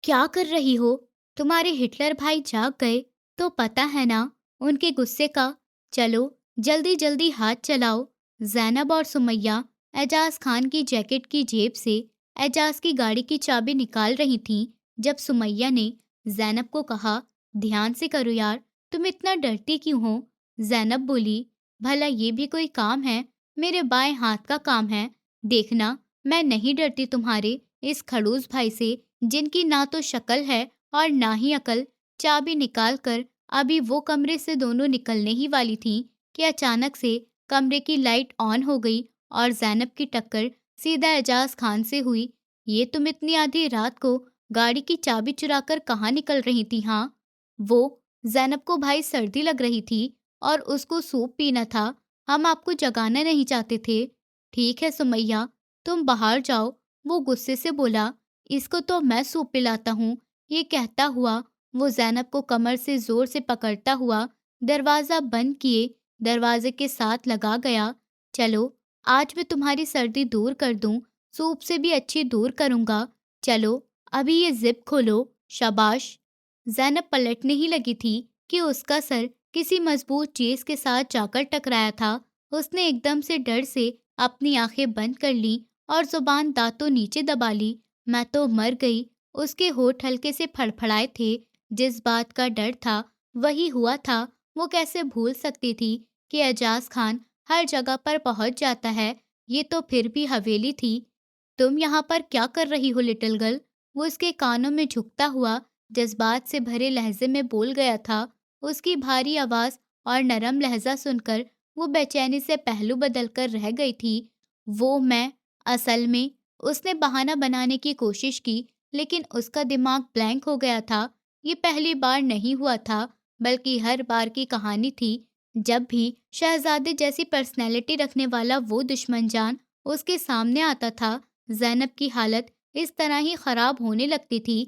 क्या कर रही हो? तुम्हारे हिटलर भाई जाग गए तो पता है ना उनके गुस्से का। चलो जल्दी जल्दी हाथ चलाओ। जैनब और सुमैया एजाज खान की जैकेट की जेब से एजाज की गाड़ी की चाबी निकाल रही थीं जब सुमैया ने जैनब को कहा, ध्यान से करो यार, तुम इतना डरती क्यों हो? जैनब बोली, भला ये भी कोई काम है? मेरे बाएं हाथ का काम है। देखना, मैं नहीं डरती तुम्हारे इस खड़ूस भाई से, जिनकी ना तो शक्ल है और ना ही अकल। चाबी निकाल कर अभी वो कमरे से दोनों निकलने ही वाली थीं कि अचानक से कमरे की लाइट ऑन हो गई और जैनब की टक्कर सीधा एजाज खान से हुई। ये तुम इतनी आधी रात को गाड़ी की चाबी चुराकर कहाँ निकल रही थी? हाँ, वो जैनब को भाई सर्दी लग रही थी और उसको सूप पीना था। हम आपको जगाना नहीं चाहते थे। ठीक है सुमैया, तुम बाहर जाओ, वो गुस्से से बोला। इसको तो मैं सूप पिलाता हूँ। ये कहता हुआ वो जैनब को कमर से जोर से पकड़ता हुआ दरवाजा बंद किए दरवाजे के साथ लगा गया। चलो, आज मैं तुम्हारी सर्दी दूर कर दूं, सूप से भी अच्छी दूर करूंगा। चलो, अभी ये जिप खोलो। शाबाश। जैनब पलटने ही लगी थी कि उसका सर किसी मजबूत चीज के साथ जाकर टकराया था। उसने एकदम से डर से अपनी आंखें बंद कर ली और जुबान दांतों नीचे दबा ली। मैं तो मर गई। उसके होठ हल्के से फड़फड़ाए थे। जिस बात का डर था वही हुआ था। वो कैसे भूल सकती थी कि एजाज खान हर जगह पर पहुंच जाता है। ये तो फिर भी हवेली थी। तुम यहाँ पर क्या कर रही हो लिटिल गर्ल? वो उसके कानों में झुकता हुआ जज्बात से भरे लहजे में बोल गया था। उसकी भारी आवाज और नरम लहजा सुनकर वो बेचैनी से पहलू बदलकर रह गई थी। वो मैं असल में, उसने बहाना बनाने की कोशिश की, लेकिन उसका दिमाग ब्लैंक हो गया था। ये पहली बार नहीं हुआ था, बल्कि हर बार की कहानी थी जब भी शहजादे जैसी पर्सनैलिटी रखने वाला वो दुश्मन जान उसके सामने आता था। ज़ैनब की हालत इस तरह ही खराब होने लगती थी।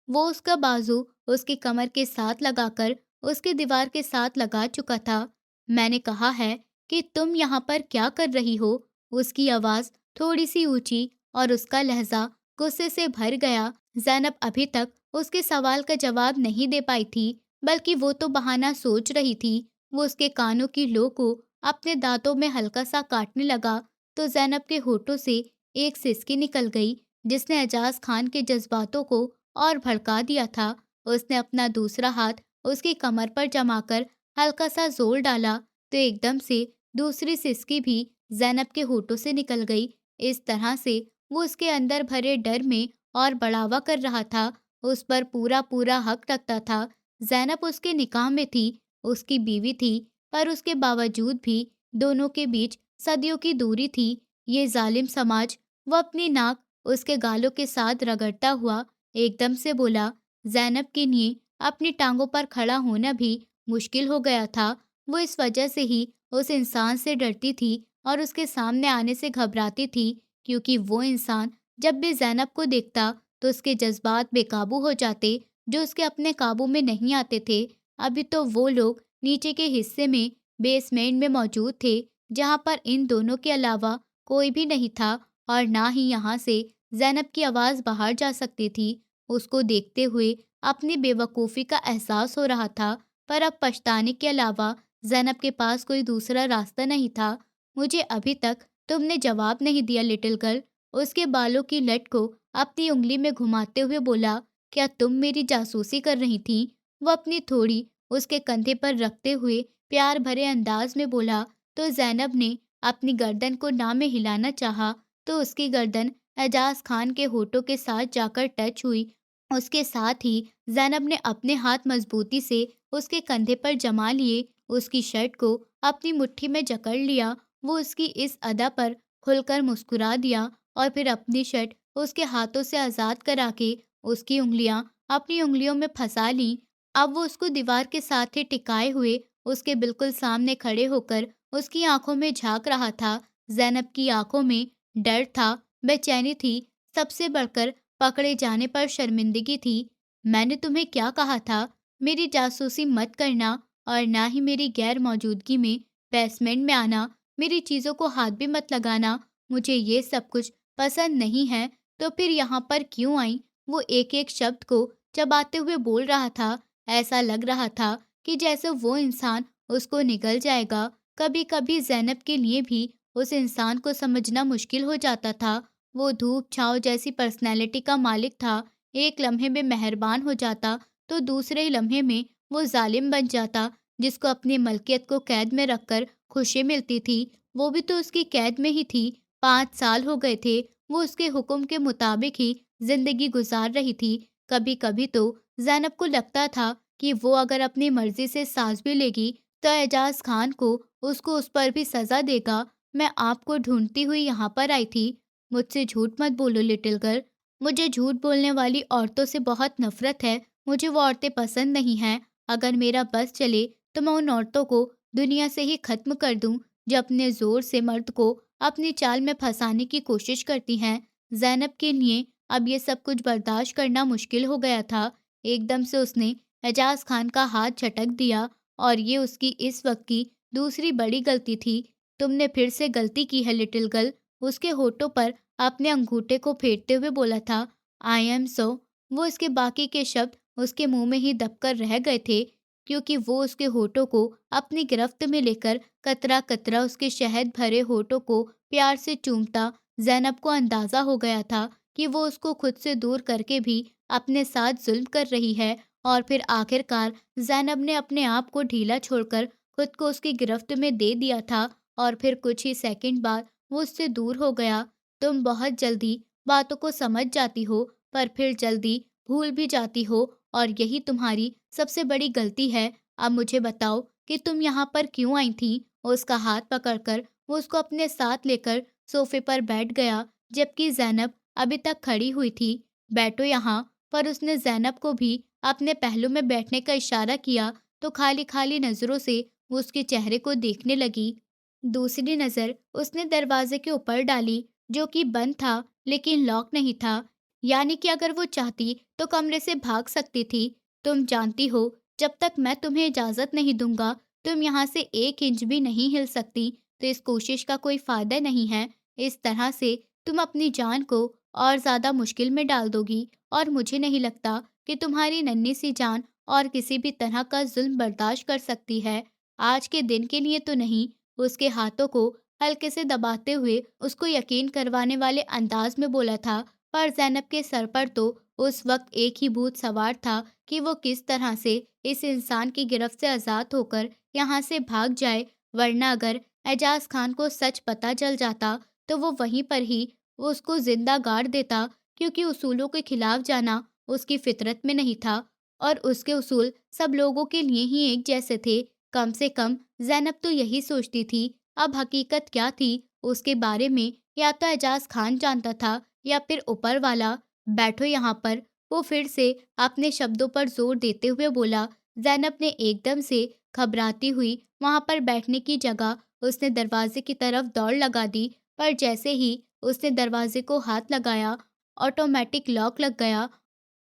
वो उसका बाजू उसकी कमर के साथ लगाकर उसकी दीवार के साथ लगा चुका था। मैंने कहा है कि तुम यहाँ पर क्या कर रही हो? उसकी आवाज़ थोड़ी सी ऊंची और उसका लहजा गुस्से से भर गया। ज़ैनब अभी तक उसके सवाल का जवाब नहीं दे पाई थी, बल्कि वो तो बहाना सोच रही थी। वो उसके कानों की लो को अपने दांतों में हल्का सा काटने लगा तो ज़ैनब के होठों से एक सिसकी निकल गई, जिसने एजाज खान के जज्बातों को और भड़का दिया था। उसने अपना दूसरा हाथ उसकी कमर पर जमाकर हल्का सा जोर डाला तो एकदम से दूसरी सिसकी भी ज़ैनब के होठों से निकल गई। इस तरह से वो उसके अंदर भरे डर में और बढ़ावा कर रहा था। उस पर पूरा पूरा हक रखता था। ज़ैनब उसके निकाह में थी, उसकी बीवी थी, पर उसके बावजूद भी दोनों के बीच सदियों की दूरी थी। ये जालिम समाज। वो अपनी नाक उसके गालों के साथ रगड़ता हुआ एकदम से बोला, ज़ैनब के लिए अपनी टांगों पर खड़ा होना भी मुश्किल हो गया था। वो इस वजह से ही उस इंसान से डरती थी और उसके सामने आने से घबराती थी, क्योंकि वो इंसान जब भी ज़ैनब को देखता तो उसके जज्बात बेकाबू हो जाते, जो उसके अपने काबू में नहीं आते थे। अभी तो वो लोग नीचे के हिस्से में बेसमेंट में मौजूद थे, जहाँ पर इन दोनों के अलावा कोई भी नहीं था और ना ही यहाँ से ज़ैनब की आवाज़ बाहर जा सकती थी। उसको देखते हुए अपनी बेवकूफ़ी का एहसास हो रहा था, पर अब पछताने के अलावा ज़ैनब के पास कोई दूसरा रास्ता नहीं था। मुझे अभी तक तुमने जवाब नहीं दिया लिटिल गर्ल। उसके बालों की लट को अपनी उंगली में घुमाते हुए बोला, क्या तुम मेरी जासूसी कर रही थी? वो अपनी थोड़ी उसके कंधे पर रखते हुए प्यार भरे अंदाज में बोला। तो ज़ैनब ने अपनी गर्दन को ना में हिलाना चाहा तो उसकी गर्दन एजाज खान के होठों के साथ जाकर टच हुई। उसके साथ ही ज़ैनब ने अपने हाथ मजबूती से उसके कंधे पर जमा लिए, उसकी शर्ट को अपनी मुट्ठी में जकड़ लिया। वो उसकी इस अदा पर खुलकर मुस्कुरा दिया और फिर अपनी शर्ट उसके हाथों से आज़ाद करा के उसकी उंगलियां अपनी उंगलियों में फंसा लीं। अब वो उसको दीवार के साथ ही टिकाए हुए उसके बिल्कुल सामने खड़े होकर उसकी आंखों में झांक रहा था। ज़ैनब की आंखों में डर था, बेचैनी थी, सबसे बढ़कर पकड़े जाने पर शर्मिंदगी थी। मैंने तुम्हें क्या कहा था? मेरी जासूसी मत करना और ना ही मेरी गैर मौजूदगी में बेसमेंट में आना, मेरी चीज़ों को हाथ भी मत लगाना। मुझे ये सब कुछ पसंद नहीं है, तो फिर यहाँ पर क्यों आई? वो एक-एक शब्द को चबाते हुए बोल रहा था। ऐसा लग रहा था कि जैसे वो इंसान उसको निगल जाएगा। कभी-कभी ज़ैनब के लिए भी उस इंसान को समझना मुश्किल हो जाता था। वो धूप-छाँव जैसी पर्सनैलिटी का मालिक था। एक लम्हे में मेहरबान हो जाता, तो दूसरे ही लम्हे में वो ज़ालिम बन जाता, जिसको अपनी मलकियत को कैद में रखकर खुशी मिलती थी, वो भी तो उसकी कैद में ही थी। 5 साल हो गए थे, वो उसके हुक्म के मुताबिक ही ज़िंदगी गुज़ार रही थी। कभी-कभी तो ज़ैनब को लगता था कि वो अगर अपनी मर्ज़ी से साँस भी लेगी, तो एजाज़ खान को उसको उस पर भी सज़ा देगा। मैं आपको ढूँढती हुई यहाँ पर आई थी। मुझसे झूठ मत बोलो लिटिल गर्ल। मुझे झूठ बोलने वाली औरतों से बहुत नफ़रत है। मुझे वो औरतें पसंद नहीं हैं। अगर मेरा बस चले तो मैं उन औरतों को दुनिया से ही ख़त्म कर दूँ, जो अपने ज़ोर से मर्द को अपनी चाल में फँसाने की कोशिश करती हैं। ज़ैनब के लिए अब ये सब कुछ बर्दाश्त करना मुश्किल हो गया था। एकदम से उसने एजाज़ खान का हाथ झटक दिया और ये उसकी इस वक़्त की दूसरी बड़ी गलती थी। तुमने फिर से गलती की है लिटिल गर्ल। उसके होठों पर अपने अंगूठे को फेरते हुए बोला था। I am so. वो इसके बाकी के शब्द उसके मुंह में ही दबकर रह गए थे, क्योंकि वो उसके होठों को अपनी गिरफ्त में लेकर कतरा कतरा उसके शहद भरे होठों को प्यार से चूमता। ज़ैनब को अंदाज़ा हो गया था कि वो उसको खुद से दूर करके भी अपने साथ जुल्म कर रही है, और फिर आखिरकार ज़ैनब ने अपने आप को ढीला छोड़कर खुद को उसकी गिरफ्त में दे दिया था, और फिर कुछ ही सेकंड बाद वो उससे दूर हो गया। तुम बहुत जल्दी बातों को समझ जाती हो, पर फिर जल्दी भूल भी जाती हो, और यही तुम्हारी सबसे बड़ी गलती है। अब मुझे बताओ कि तुम यहाँ पर क्यों आई थी? उसका हाथ पकड़कर वो उसको अपने साथ लेकर सोफे पर बैठ गया, जबकि ज़ैनब अभी तक खड़ी हुई थी। बैठो यहाँ। पर उसने ज़ैनब को भी अपने पहलू में बैठने का इशारा किया, तो खाली-खाली नज़रों से वो उसके चेहरे को देखने लगी। दूसरी नज़र उसने दरवाजे के ऊपर डाली, जो कि बंद था लेकिन लॉक नहीं था। यानी कि अगर वो चाहती तो कमरे से भाग सकती थी। तुम जानती हो, जब तक मैं तुम्हें इजाज़त नहीं दूंगा, तुम यहाँ से 1 इंच भी नहीं हिल सकती, तो इस कोशिश का कोई फ़ायदा नहीं है। इस तरह से तुम अपनी जान को और ज़्यादा मुश्किल में डाल दोगी, और मुझे नहीं लगता कि तुम्हारी नन्ही सी जान और किसी भी तरह का ज़ुल्म बर्दाश्त कर सकती है। आज के दिन के लिए तो नहीं। उसके हाथों को हल्के से दबाते हुए उसको यकीन करवाने वाले अंदाज में बोला था, पर ज़ैनब के सर पर तो उस वक्त एक ही भूत सवार था कि वो किस तरह से इस इंसान की गिरफ्त से आज़ाद होकर यहाँ से भाग जाए। वरना अगर एजाज खान को सच पता चल जाता, तो वो वहीं पर ही वो उसको जिंदा गाड़ देता, क्योंकि उसूलों के खिलाफ जाना उसकी फितरत में नहीं था, और उसके उसूल सब लोगों के लिए ही एक जैसे थे। कम से कम ज़ैनब तो यही सोचती थी। अब हकीकत क्या थी उसके बारे में, या तो एजाज खान जानता था या फिर ऊपर वाला। बैठो यहाँ पर। वो फिर से अपने शब्दों पर जोर देते हुए बोला। ज़ैनब ने एकदम से घबराती हुई वहाँ पर बैठने की जगह उसने दरवाजे की तरफ दौड़ लगा दी, पर जैसे ही उसने दरवाजे को हाथ लगाया, ऑटोमेटिक लॉक लग गया।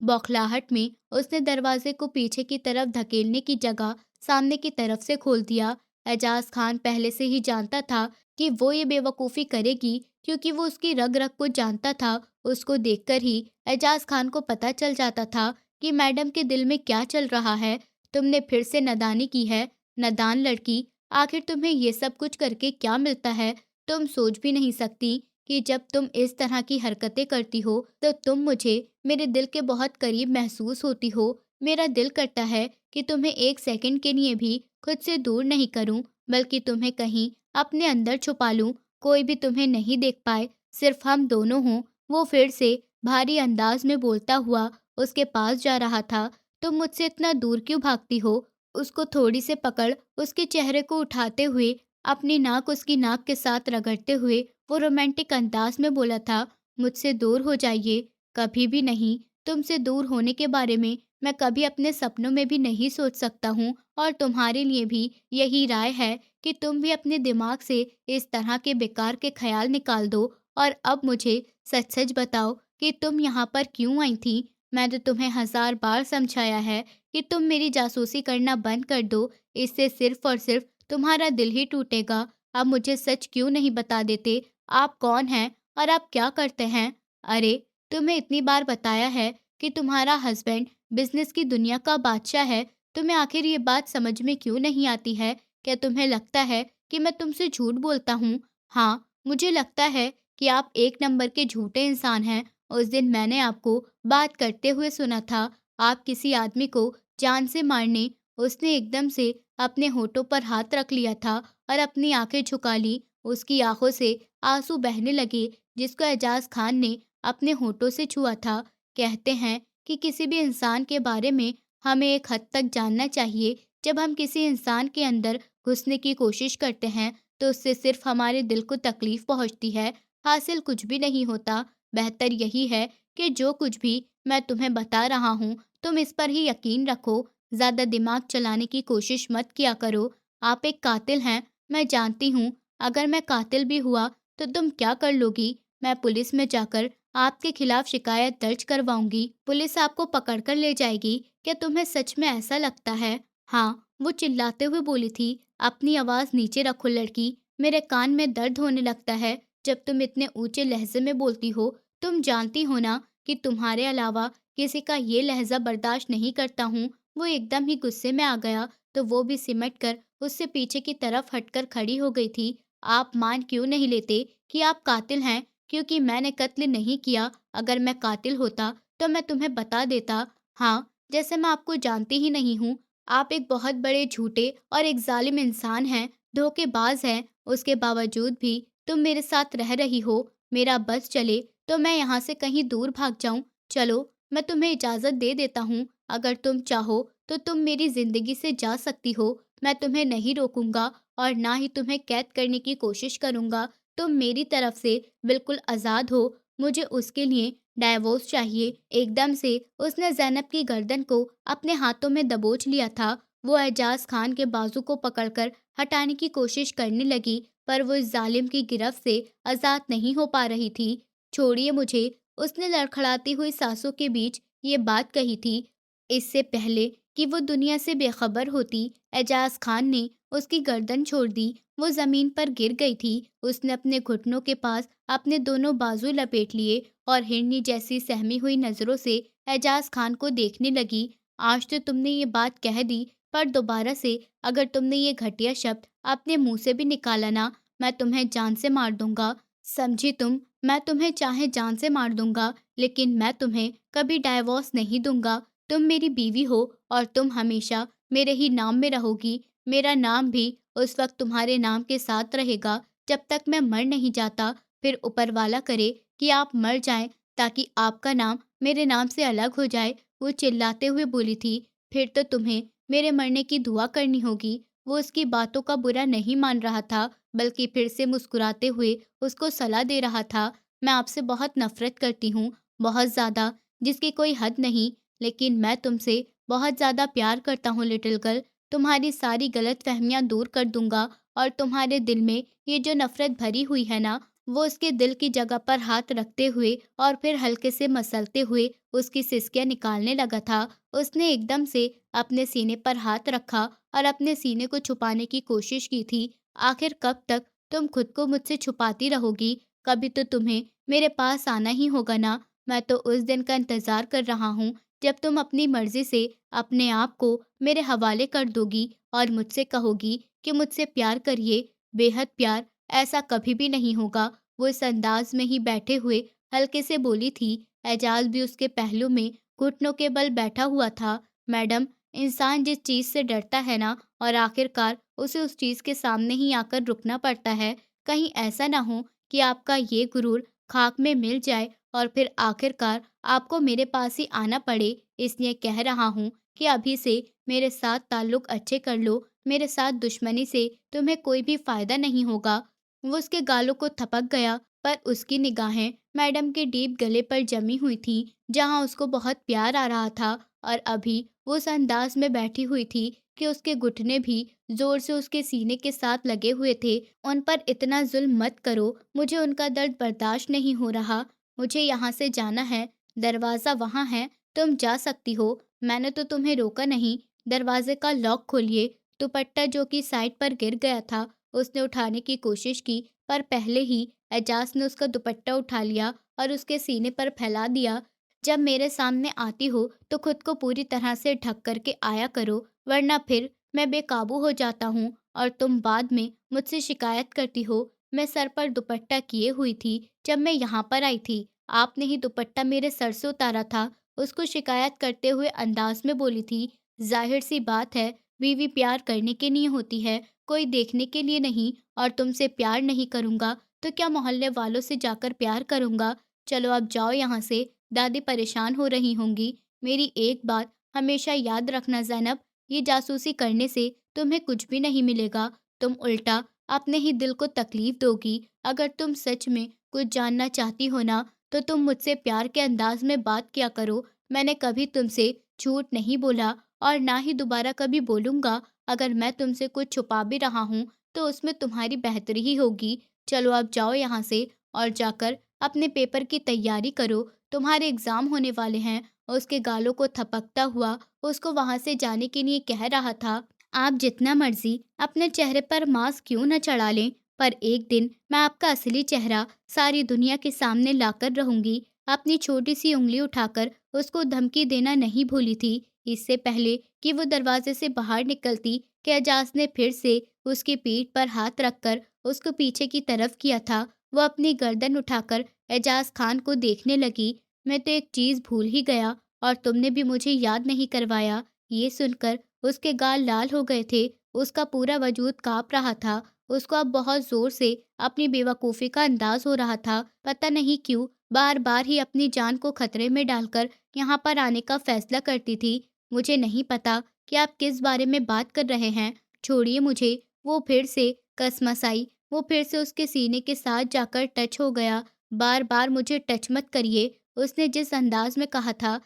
बौखलाहट में उसने दरवाजे को पीछे की तरफ धकेलने की जगह सामने की तरफ से खोल दिया। एजाज खान पहले से ही जानता था कि वो ये बेवकूफ़ी करेगी, क्योंकि वो उसकी रग-रग को जानता था। उसको देखकर ही एजाज खान को पता चल जाता था कि मैडम के दिल में क्या चल रहा है। तुमने फिर से नादानी की है, नादान लड़की। आखिर तुम्हें ये सब कुछ करके क्या मिलता है? तुम सोच भी नहीं सकती कि जब तुम इस तरह की हरकतें करती हो, तो तुम मुझे मेरे दिल के बहुत करीब महसूस होती हो। मेरा दिल करता है कि तुम्हें 1 सेकंड के लिए भी खुद से दूर नहीं करूं, बल्कि तुम्हें कहीं अपने अंदर छुपा लूं। कोई भी तुम्हें नहीं देख पाए, सिर्फ हम दोनों हों। वो फिर से भारी अंदाज में बोलता हुआ उसके पास जा रहा था। तुम मुझसे इतना दूर क्यों भागती हो? उसको थोड़ी से पकड़ उसके चेहरे को उठाते हुए अपनी नाक उसकी नाक के साथ रगड़ते हुए वो रोमांटिक अंदाज में बोला था। मुझसे दूर हो जाइए। कभी भी नहीं। तुमसे दूर होने के बारे में मैं कभी अपने सपनों में भी नहीं सोच सकता हूँ, और तुम्हारे लिए भी यही राय है कि तुम भी अपने दिमाग से इस तरह के बेकार के ख्याल निकाल दो। और अब मुझे सच-सच बताओ कि तुम यहाँ पर क्यों आई थी? मैंने तुम्हें 1000 बार समझाया है कि तुम मेरी जासूसी करना बंद कर दो। इससे सिर्फ और सिर्फ तुम्हारा दिल ही टूटेगा। अब मुझे सच क्यों नहीं बता देते? आप कौन हैं और आप क्या करते हैं? अरे! तुम्हें इतनी बार बताया है, कि तुम्हारा हस्बैंड बिजनेस की दुनिया का बादशाह है, तुम्हें आखिर ये बात समझ में क्यों नहीं आती है? क्या तुम्हें लगता है कि मैं तुमसे झूठ बोलता हूँ? हाँ, मुझे लगता है कि आप एक नंबर के झूठे इंसान हैं। उस दिन मैंने आपको बात करते हुए सुना था, आप किसी आदमी को जान से मारने। उसने एकदम से अपने होठों पर हाथ रख लिया था और अपनी आंखें झुका ली। उसकी आंखों से आंसू बहने लगे, जिसको एजाज खान ने अपने होठों से छुआ था। कहते हैं कि किसी भी इंसान के बारे में हमें एक हद तक जानना चाहिए। जब हम किसी इंसान के अंदर घुसने की कोशिश करते हैं तो उससे सिर्फ हमारे दिल को तकलीफ पहुंचती है, हासिल कुछ भी नहीं होता। बेहतर यही है कि जो कुछ भी मैं तुम्हें बता रहा हूँ तुम इस पर ही यकीन रखो। ज्यादा दिमाग चलाने की कोशिश मत किया करो। आप एक कातिल हैं, मैं जानती हूँ। अगर मैं कातिल भी हुआ तो तुम क्या कर लोगी? मैं पुलिस में जाकर आपके खिलाफ शिकायत दर्ज करवाऊंगी। पुलिस आपको पकड़ कर ले जाएगी। क्या तुम्हें सच में ऐसा लगता है? हाँ, वो चिल्लाते हुए बोली थी। अपनी आवाज नीचे रखो लड़की, मेरे कान में दर्द होने लगता है जब तुम इतने ऊंचे लहजे में बोलती हो। तुम जानती हो ना कि तुम्हारे अलावा किसी का ये लहजा बर्दाश्त नहीं करता हूँ। वो एकदम ही गुस्से में आ गया तो वो भी सिमट कर उससे पीछे की तरफ हटकर खड़ी हो गई थी। आप मान क्यों नहीं लेते कि आप कातिल हैं? क्योंकि मैंने कत्ल नहीं किया। अगर मैं कातिल होता तो मैं तुम्हें बता देता। हाँ, जैसे मैं आपको जानती ही नहीं हूँ। आप एक बहुत बड़े झूठे और एक जालिम इंसान हैं, धोखेबाज हैं। उसके बावजूद भी तुम मेरे साथ रह रही हो। मेरा बस चले तो मैं यहाँ से कहीं दूर भाग जाऊं। चलो, मैं तुम्हें इजाज़त दे देता हूँ। अगर तुम चाहो तो तुम मेरी ज़िंदगी से जा सकती हो। मैं तुम्हें नहीं रोकूंगा और ना ही तुम्हें कैद करने की कोशिश करूंगा। तुम मेरी तरफ से बिल्कुल आज़ाद हो। मुझे उसके लिए डाइवोर्स चाहिए। एकदम से उसने ज़ैनब की गर्दन को अपने हाथों में दबोच लिया था। वो एजाज खान के बाजू को पकड़कर हटाने की कोशिश करने लगी, पर वो इस जालिम की गिरफ्त से आज़ाद नहीं हो पा रही थी। छोड़िए मुझे, उसने लड़खड़ाती हुई सांसों के बीच ये बात कही थी। इससे पहले कि वो दुनिया से बेखबर होती, एजाज खान ने उसकी गर्दन छोड़ दी। वो जमीन पर गिर गई थी। उसने अपने घुटनों के पास अपने दोनों बाजू लपेट लिए और हिरनी जैसी सहमी हुई नजरों से एजाज खान को देखने लगी। आज तो तुमने ये बात कह दी, पर दोबारा से अगर तुमने ये घटिया शब्द अपने मुंह से भी निकाला ना, मैं तुम्हें जान से मार दूंगा। समझी तुम? मैं तुम्हें चाहे जान से मार दूंगा, लेकिन मैं तुम्हें कभी डाइवोर्स नहीं दूंगा। तुम मेरी बीवी हो और तुम हमेशा मेरे ही नाम में रहोगी। मेरा नाम भी उस वक्त तुम्हारे नाम के साथ रहेगा जब तक मैं मर नहीं जाता। फिर ऊपर वाला करे कि आप मर जाएं ताकि आपका नाम मेरे नाम से अलग हो जाए। वो चिल्लाते हुए बोली थी। फिर तो तुम्हें मेरे मरने की दुआ करनी होगी। वो उसकी बातों का बुरा नहीं मान रहा था, बल्कि फिर से मुस्कुराते हुए उसको सलाह दे रहा था। मैं आपसे बहुत नफरत करती हूँ, बहुत ज़्यादा, जिसकी कोई हद नहीं। लेकिन मैं तुमसे बहुत ज़्यादा प्यार करता हूँ लिटिल गर्ल। तुम्हारी सारी गलत फहमियाँ दूर कर दूंगा और तुम्हारे दिल में ये जो नफरत भरी हुई है ना, वो उसके दिल की जगह पर हाथ रखते हुए और फिर हल्के से मसलते हुए उसकी सिसकियाँ निकालने लगा था। उसने एकदम से अपने सीने पर हाथ रखा और अपने सीने को छुपाने की कोशिश की थी। आखिर कब तक तुम खुद को मुझसे छुपाती रहोगी? कभी तो तुम्हें मेरे पास आना ही होगा ना। मैं तो उस दिन का इंतजार कर रहा हूँ जब तुम अपनी मर्जी से अपने आप को मेरे हवाले कर दोगी और मुझसे कहोगी कि मुझसे प्यार करिए, बेहद प्यार। ऐसा कभी भी नहीं होगा। वो इस अंदाज में ही बैठे हुए हल्के से बोली थी। एजाज भी उसके पहलू में घुटनों के बल बैठा हुआ था। मैडम, इंसान जिस चीज से डरता है ना, और आखिरकार उसे उस चीज के सामने ही आकर रुकना पड़ता है। कहीं ऐसा ना हो कि आपका ये गुरूर खाक में मिल जाए और फिर आखिरकार आपको मेरे पास ही आना पड़े। इसलिए कह रहा हूँ कि अभी से मेरे साथ ताल्लुक अच्छे कर लो। मेरे साथ दुश्मनी से तुम्हें कोई भी फायदा नहीं होगा। वो उसके गालों को थपक गया, पर उसकी निगाहें मैडम के डीप गले पर जमी हुई थीं, जहाँ उसको बहुत प्यार आ रहा था। और अभी वो उस अंदाज में बैठी हुई थी कि उसके घुटने भी जोर से उसके सीने के साथ लगे हुए थे। उन पर इतना जुल्म मत करो, मुझे उनका दर्द बर्दाश्त नहीं हो रहा। मुझे यहाँ से जाना है, दरवाज़ा वहाँ है, तुम जा सकती हो। मैंने तो तुम्हें रोका नहीं। दरवाजे का लॉक खोलिए। दुपट्टा जो कि साइड पर गिर गया था, उसने उठाने की कोशिश की, पर पहले ही एजाज ने उसका दुपट्टा उठा लिया और उसके सीने पर फैला दिया। जब मेरे सामने आती हो तो खुद को पूरी तरह से ढक कर के आया करो, वरना फिर मैं बेकाबू हो जाता हूँ और तुम बाद में मुझसे शिकायत करती हो। मैं सर पर दुपट्टा किए हुई थी जब मैं यहाँ पर आई थी। आपने ही दुपट्टा मेरे सर से उतारा था। उसको शिकायत करते हुए अंदाज में बोली थी। जाहिर सी बात है, बीवी प्यार करने के लिए होती है, कोई देखने के लिए नहीं। और तुमसे प्यार नहीं करूँगा तो क्या मोहल्ले वालों से जाकर प्यार करूँगा? चलो अब जाओ यहाँ से। दादी परेशान हो रही होंगी। मेरी एक बात हमेशा याद रखना ज़ैनब, ये जासूसी करने से तुम्हें कुछ भी नहीं मिलेगा। तुम उल्टा अपने ही दिल को तकलीफ दोगी। अगर तुम सच में कुछ जानना चाहती हो ना, तो तुम मुझसे प्यार के अंदाज में बात किया करो। मैंने कभी तुमसे झूठ नहीं बोला और ना ही दोबारा कभी बोलूँगा। अगर मैं तुमसे कुछ छुपा भी रहा हूँ, तो उसमें तुम्हारी बेहतरी ही होगी। चलो अब जाओ यहाँ से और जाकर अपने पेपर की तैयारी करो। तुम्हारे एग्ज़ाम होने वाले हैं। उसके गालों को थपकता हुआ उसको वहाँ से जाने के लिए कह रहा था, आप जितना मर्ज़ी अपने चेहरे पर मास्क क्यों न चढ़ा लें, पर एक दिन मैं आपका असली चेहरा सारी दुनिया के सामने लाकर रहूँगी। अपनी छोटी-सी उँगली उठाकर उसको धमकी देना नहीं भूली थी। इससे पहले कि वो दरवाज़े से बाहर निकलती, कि एजाज़ ने फिर से उसकी पीठ पर हाथ रखकर उसको पीछे की तरफ किया था। वो अपनी गर्दन उठाकर एजाज खान को देखने लगी। मैं तो एक चीज़ भूल ही गया और तुमने भी मुझे याद नहीं करवाया। ये सुनकर उसके गाल लाल हो गए थे। उसका पूरा वजूद काँप रहा था। उसको अब बहुत ज़ोर से अपनी बेवकूफ़ी का अंदाज़ हो रहा था। पता नहीं क्यों बार-बार ही अपनी जान को खतरे में डालकर यहाँ पर आने का फ़ैसला करती थी। मुझे नहीं पता कि आप किस बारे में बात कर रहे हैं। छोड़िए मुझे। वो फिर से कसमसाई। वो फिर से उसके सीने के साथ जाकर टच हो गया। बार-बार मुझे टच मत करिए, उसने जिस अंदाज में कहा था।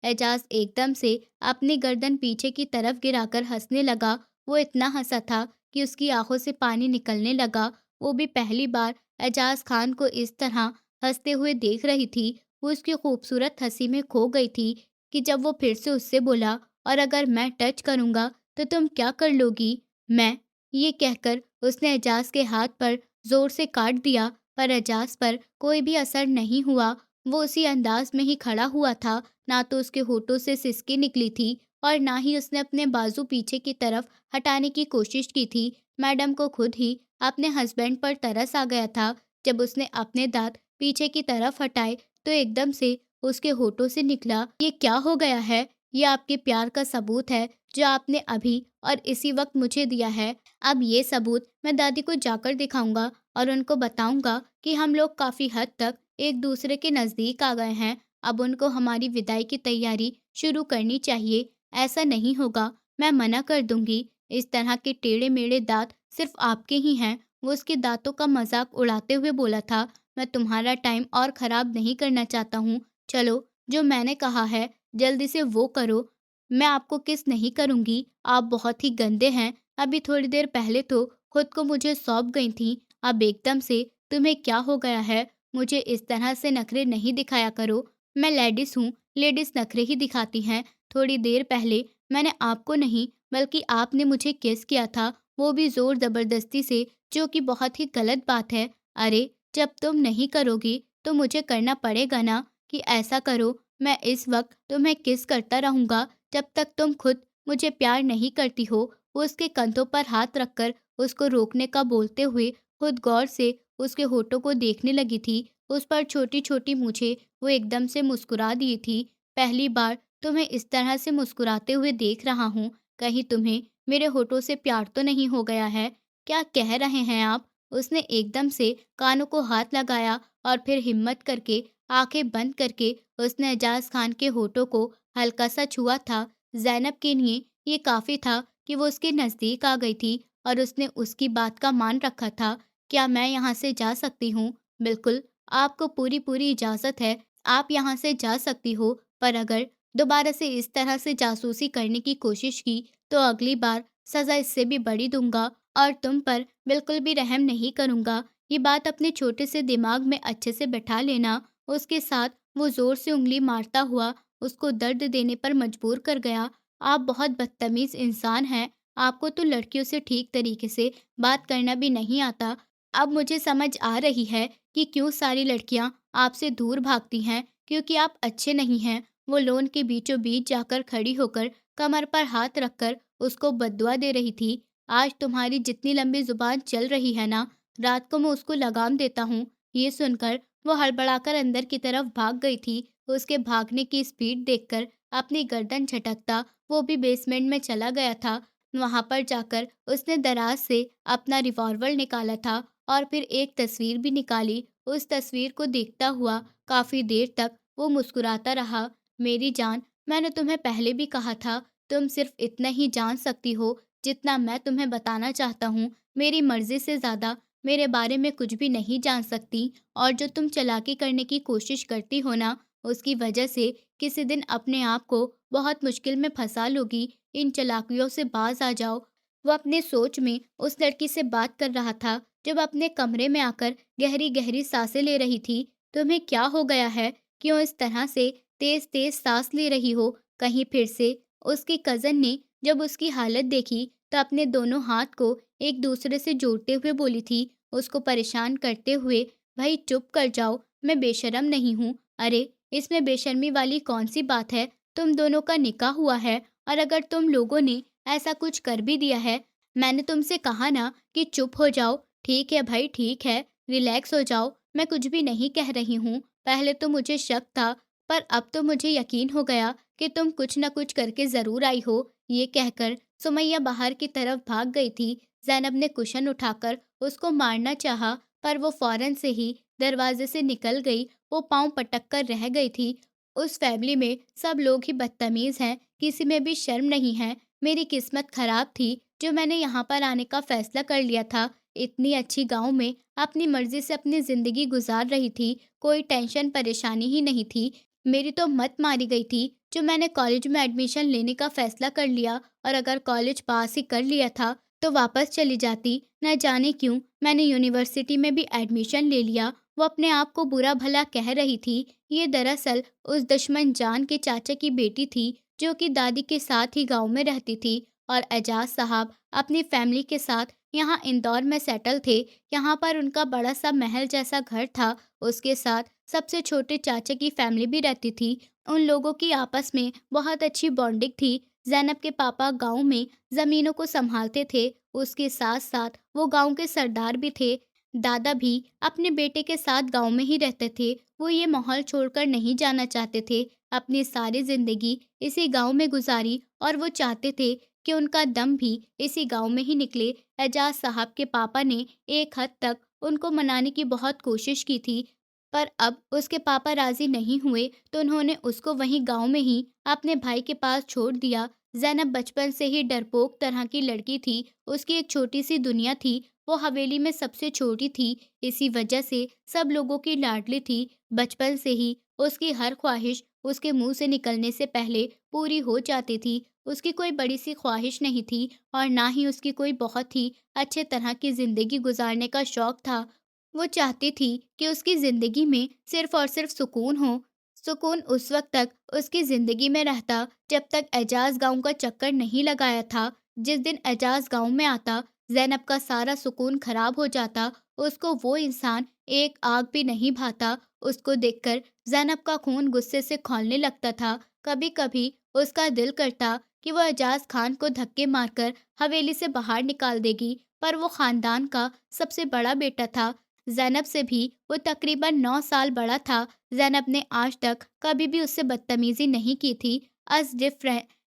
एजाज एकदम से अपनी गर्दन पीछे की तरफ गिराकर हंसने लगा। वो इतना हंसा था कि उसकी आंखों से पानी निकलने लगा। वो भी पहली बार एजाज खान को इस तरह हंसते हुए देख रही थी। वो उसकी खूबसूरत हंसी में खो गई थी कि जब वो फिर से उससे बोला, और अगर मैं टच करूँगा तो तुम क्या कर लोगी? मैं, ये कहकर उसने एजाज के हाथ पर जोर से काट दिया, पर एजाज पर कोई भी असर नहीं हुआ। वो उसी अंदाज में ही खड़ा हुआ था। ना तो उसके होठों से सिसकी निकली थी और ना ही उसने अपने बाजू पीछे की तरफ हटाने की कोशिश की थी। मैडम को खुद ही अपने हस्बैंड पर तरस आ गया था। जब उसने अपने दांत पीछे की तरफ हटाए तो एकदम से उसके होठों से निकला, ये क्या हो गया है? ये आपके प्यार का सबूत है जो आपने अभी और इसी वक्त मुझे दिया है। अब ये सबूत मैं दादी को जाकर दिखाऊंगा और उनको बताऊंगा कि हम लोग काफी हद तक एक दूसरे के नजदीक आ गए हैं। अब उनको हमारी विदाई की तैयारी शुरू करनी चाहिए। ऐसा नहीं होगा, मैं मना कर दूंगी। इस तरह के टेढ़े-मेढ़े दाँत सिर्फ आपके ही हैं। वो उसके दाँतों का मज़ाक उड़ाते हुए बोला था। मैं तुम्हारा टाइम और ख़राब नहीं करना चाहता हूँ। चलो, जो मैंने कहा है, जल्दी से वो करो। मैं आपको किस नहीं करूँगी। आप बहुत ही गंदे हैं। अभी थोड़ी देर पहले तो खुद को मुझे सौंप गई थीं। अब एकदम से तुम्हें क्या हो गया है? मुझे इस तरह से नखरे नहीं दिखाया करो। मैं लेडीज़ हूँ, लेडीज़ नखरे ही दिखाती हैं। थोड़ी देर पहले मैंने आपको नहीं बल्कि आपने मुझे किस किया था, वो भी ज़ोर ज़बरदस्ती से, जो कि बहुत ही गलत बात है। अरे! जब तुम नहीं करोगी तो मुझे करना पड़ेगा ना, कि ऐसा करो। मैं इस वक़्त तुम्हें किस करता रहूँगा जब तक तुम खुद मुझे प्यार नहीं करती हो। वो उसके कंधों पर हाथ रखकर उसको रोकने का बोलते हुए खुद गौर से उसके होठों को देखने लगी थी। उस पर छोटी-छोटी मूँछें वो एकदम से मुस्कुरा दी थी। पहली बार तुम्हें इस तरह से मुस्कुराते हुए देख रहा हूँ। कहीं तुम्हें मेरे होठों से प्यार तो नहीं हो गया है? क्या कह रहे हैं आप? उसने एकदम से कानों को हाथ लगाया और फिर हिम्मत करके आंखें बंद करके उसने एजाज खान के होठों को हल्का सा छुआ था। ज़ैनब के लिए ये काफ़ी था कि वो उसके नज़दीक आ गई थी और उसने उसकी बात का मान रखा था। क्या मैं यहाँ से जा सकती हूँ? बिल्कुल, आपको पूरी-पूरी इजाज़त है। आप यहाँ से जा सकती हो, पर अगर दोबारा से इस तरह से जासूसी करने की कोशिश की, तो अगली बार सज़ा इससे भी बड़ी दूँगा और तुम पर बिल्कुल भी रहम नहीं करूँगा। ये बात अपने छोटे से दिमाग में अच्छे से बैठा लेना। उसके साथ वो ज़ोर से उँगली मारता हुआ उसको दर्द देने पर मजबूर कर गया। आप बहुत बदतमीज़ इंसान हैं। आपको तो लड़कियों से ठीक तरीके से बात करना भी नहीं आता। अब मुझे समझ आ रही है कि क्यों सारी लड़कियाँ आपसे दूर भागती हैं। क्योंकि आप अच्छे नहीं हैं। वो लॉन के बीचों बीच जाकर खड़ी होकर कमर पर हाथ रखकर उसको बद्दुआ दे रही थी। आज तुम्हारी जितनी लंबी जुबान चल रही है ना, रात को मैं उसको लगाम देता हूँ। ये सुनकर वो हड़बड़ाकर अंदर की तरफ भाग गई थी। उसके भागने की स्पीड देखकर अपनी गर्दन झटकता वो भी बेसमेंट में चला गया था। वहां पर जाकर उसने दराज से अपना रिवॉल्वर निकाला था और फिर एक तस्वीर भी निकाली। उस तस्वीर को देखता हुआ काफी देर तक वो मुस्कुराता रहा। मेरी जान, मैंने तुम्हें पहले भी कहा था, तुम सिर्फ इतना ही जान सकती हो जितना मैं तुम्हें बताना चाहता हूँ। मेरी मर्जी से ज्यादा मेरे बारे में कुछ भी नहीं जान सकती, और जो तुम चालाकी करने की कोशिश करती हो ना, उसकी वजह से किसी दिन अपने आप को बहुत मुश्किल में फंसा लोगी। इन चालाकियों से बाज आ जाओ। वो अपने सोच में उस लड़की से बात कर रहा था जब अपने कमरे में आकर गहरी गहरी सांसें ले रही थी। तुम्हें क्या हो गया है? क्यों इस तरह से तेज तेज सांस ले रही हो? कहीं फिर से? उसकी कजन ने जब उसकी हालत देखी तो अपने दोनों हाथ को एक दूसरे से जोड़ते हुए बोली थी, उसको परेशान करते हुए, भाई चुप कर जाओ, मैं बेशर्म नहीं हूँ। अरे, इसमें बेशर्मी वाली कौन सी बात है? तुम दोनों का निकाह हुआ है, और अगर तुम लोगों ने ऐसा कुछ कर भी दिया है, मैंने तुमसे कहा ना कि चुप हो जाओ। ठीक है भाई, ठीक है, रिलैक्स हो जाओ, मैं कुछ भी नहीं कह रही हूँ। पहले तो मुझे शक था, पर अब तो मुझे यकीन हो गया कि तुम कुछ न कुछ करके ज़रूर आई हो। ये कहकर सुमैया बाहर की तरफ भाग गई थी। ज़ैनब ने कुशन उठाकर उसको मारना चाहा, पर वो फ़ौरन से ही दरवाज़े से निकल गई। वो पाँव पटक कर रह गई थी। उस फैमिली में सब लोग ही बदतमीज़ हैं, किसी में भी शर्म नहीं है। मेरी किस्मत खराब थी जो मैंने यहाँ पर आने का फ़ैसला कर लिया था। इतनी अच्छी गाँव में अपनी मर्ज़ी से अपनी ज़िंदगी गुज़ार रही थी, कोई टेंशन परेशानी ही नहीं थी। मेरी तो मत मारी गई थी जो मैंने कॉलेज में एडमिशन लेने का फ़ैसला कर लिया, और अगर कॉलेज पास ही कर लिया था तो वापस चली जाती। न जाने क्यों मैंने यूनिवर्सिटी में भी एडमिशन ले लिया। वो अपने आप को बुरा भला कह रही थी। ये दरअसल उस दुश्मन जान के चाचा की बेटी थी जो कि दादी के साथ ही गांव में रहती थी, और एजाज साहब अपनी फैमिली के साथ यहाँ इंदौर में सेटल थे। यहाँ पर उनका बड़ा सा महल जैसा घर था। उसके साथ सबसे छोटे चाचा की फैमिली भी रहती थी। उन लोगों की आपस में बहुत अच्छी बॉन्डिंग थी। ज़ैनब के पापा गांव में ज़मीनों को संभालते थे, उसके साथ साथ वो गांव के सरदार भी थे। दादा भी अपने बेटे के साथ गांव में ही रहते थे। वो ये माहौल छोड़कर नहीं जाना चाहते थे। अपनी सारी जिंदगी इसी गांव में गुजारी, और वो चाहते थे कि उनका दम भी इसी गांव में ही निकले। एजाज साहब के पापा ने एक हद तक उनको मनाने की बहुत कोशिश की थी, पर अब उसके पापा राजी नहीं हुए तो उन्होंने उसको वहीं गांव में ही अपने भाई के पास छोड़ दिया। ज़ैनब बचपन से ही डरपोक तरह की लड़की थी। उसकी एक छोटी सी दुनिया थी। वो हवेली में सबसे छोटी थी, इसी वजह से सब लोगों की लाडली थी। बचपन से ही उसकी हर ख्वाहिश उसके मुंह से निकलने से पहले पूरी हो जाती थी। उसकी कोई बड़ी सी ख्वाहिश नहीं थी, और ना ही उसकी कोई बहुत ही अच्छे तरह की जिंदगी गुजारने का शौक था। वो चाहती थी कि उसकी ज़िंदगी में सिर्फ़ और सिर्फ़ सुकून हो। सुकून उस वक़्त तक उसकी ज़िंदगी में रहता जब तक एजाज़ गाँव का चक्कर नहीं लगाया था। जिस दिन एजाज़ गाँव में आता, ज़ैनब का सारा सुकून ख़राब हो जाता। उसको वो इंसान एक आग भी नहीं भाता। उसको देखकर ज़ैनब का खून गुस्से से खौलने लगता था। कभी-कभी उसका दिल करता कि वो एजाज़ खान को धक्के मारकर हवेली से बाहर निकाल देगी, पर वो ख़ानदान का सबसे बड़ा बेटा था। ज़ैनब से भी वो तकरीबन 9 साल बड़ा था। ज़ैनब ने आज तक कभी भी उससे बदतमीज़ी नहीं की थी।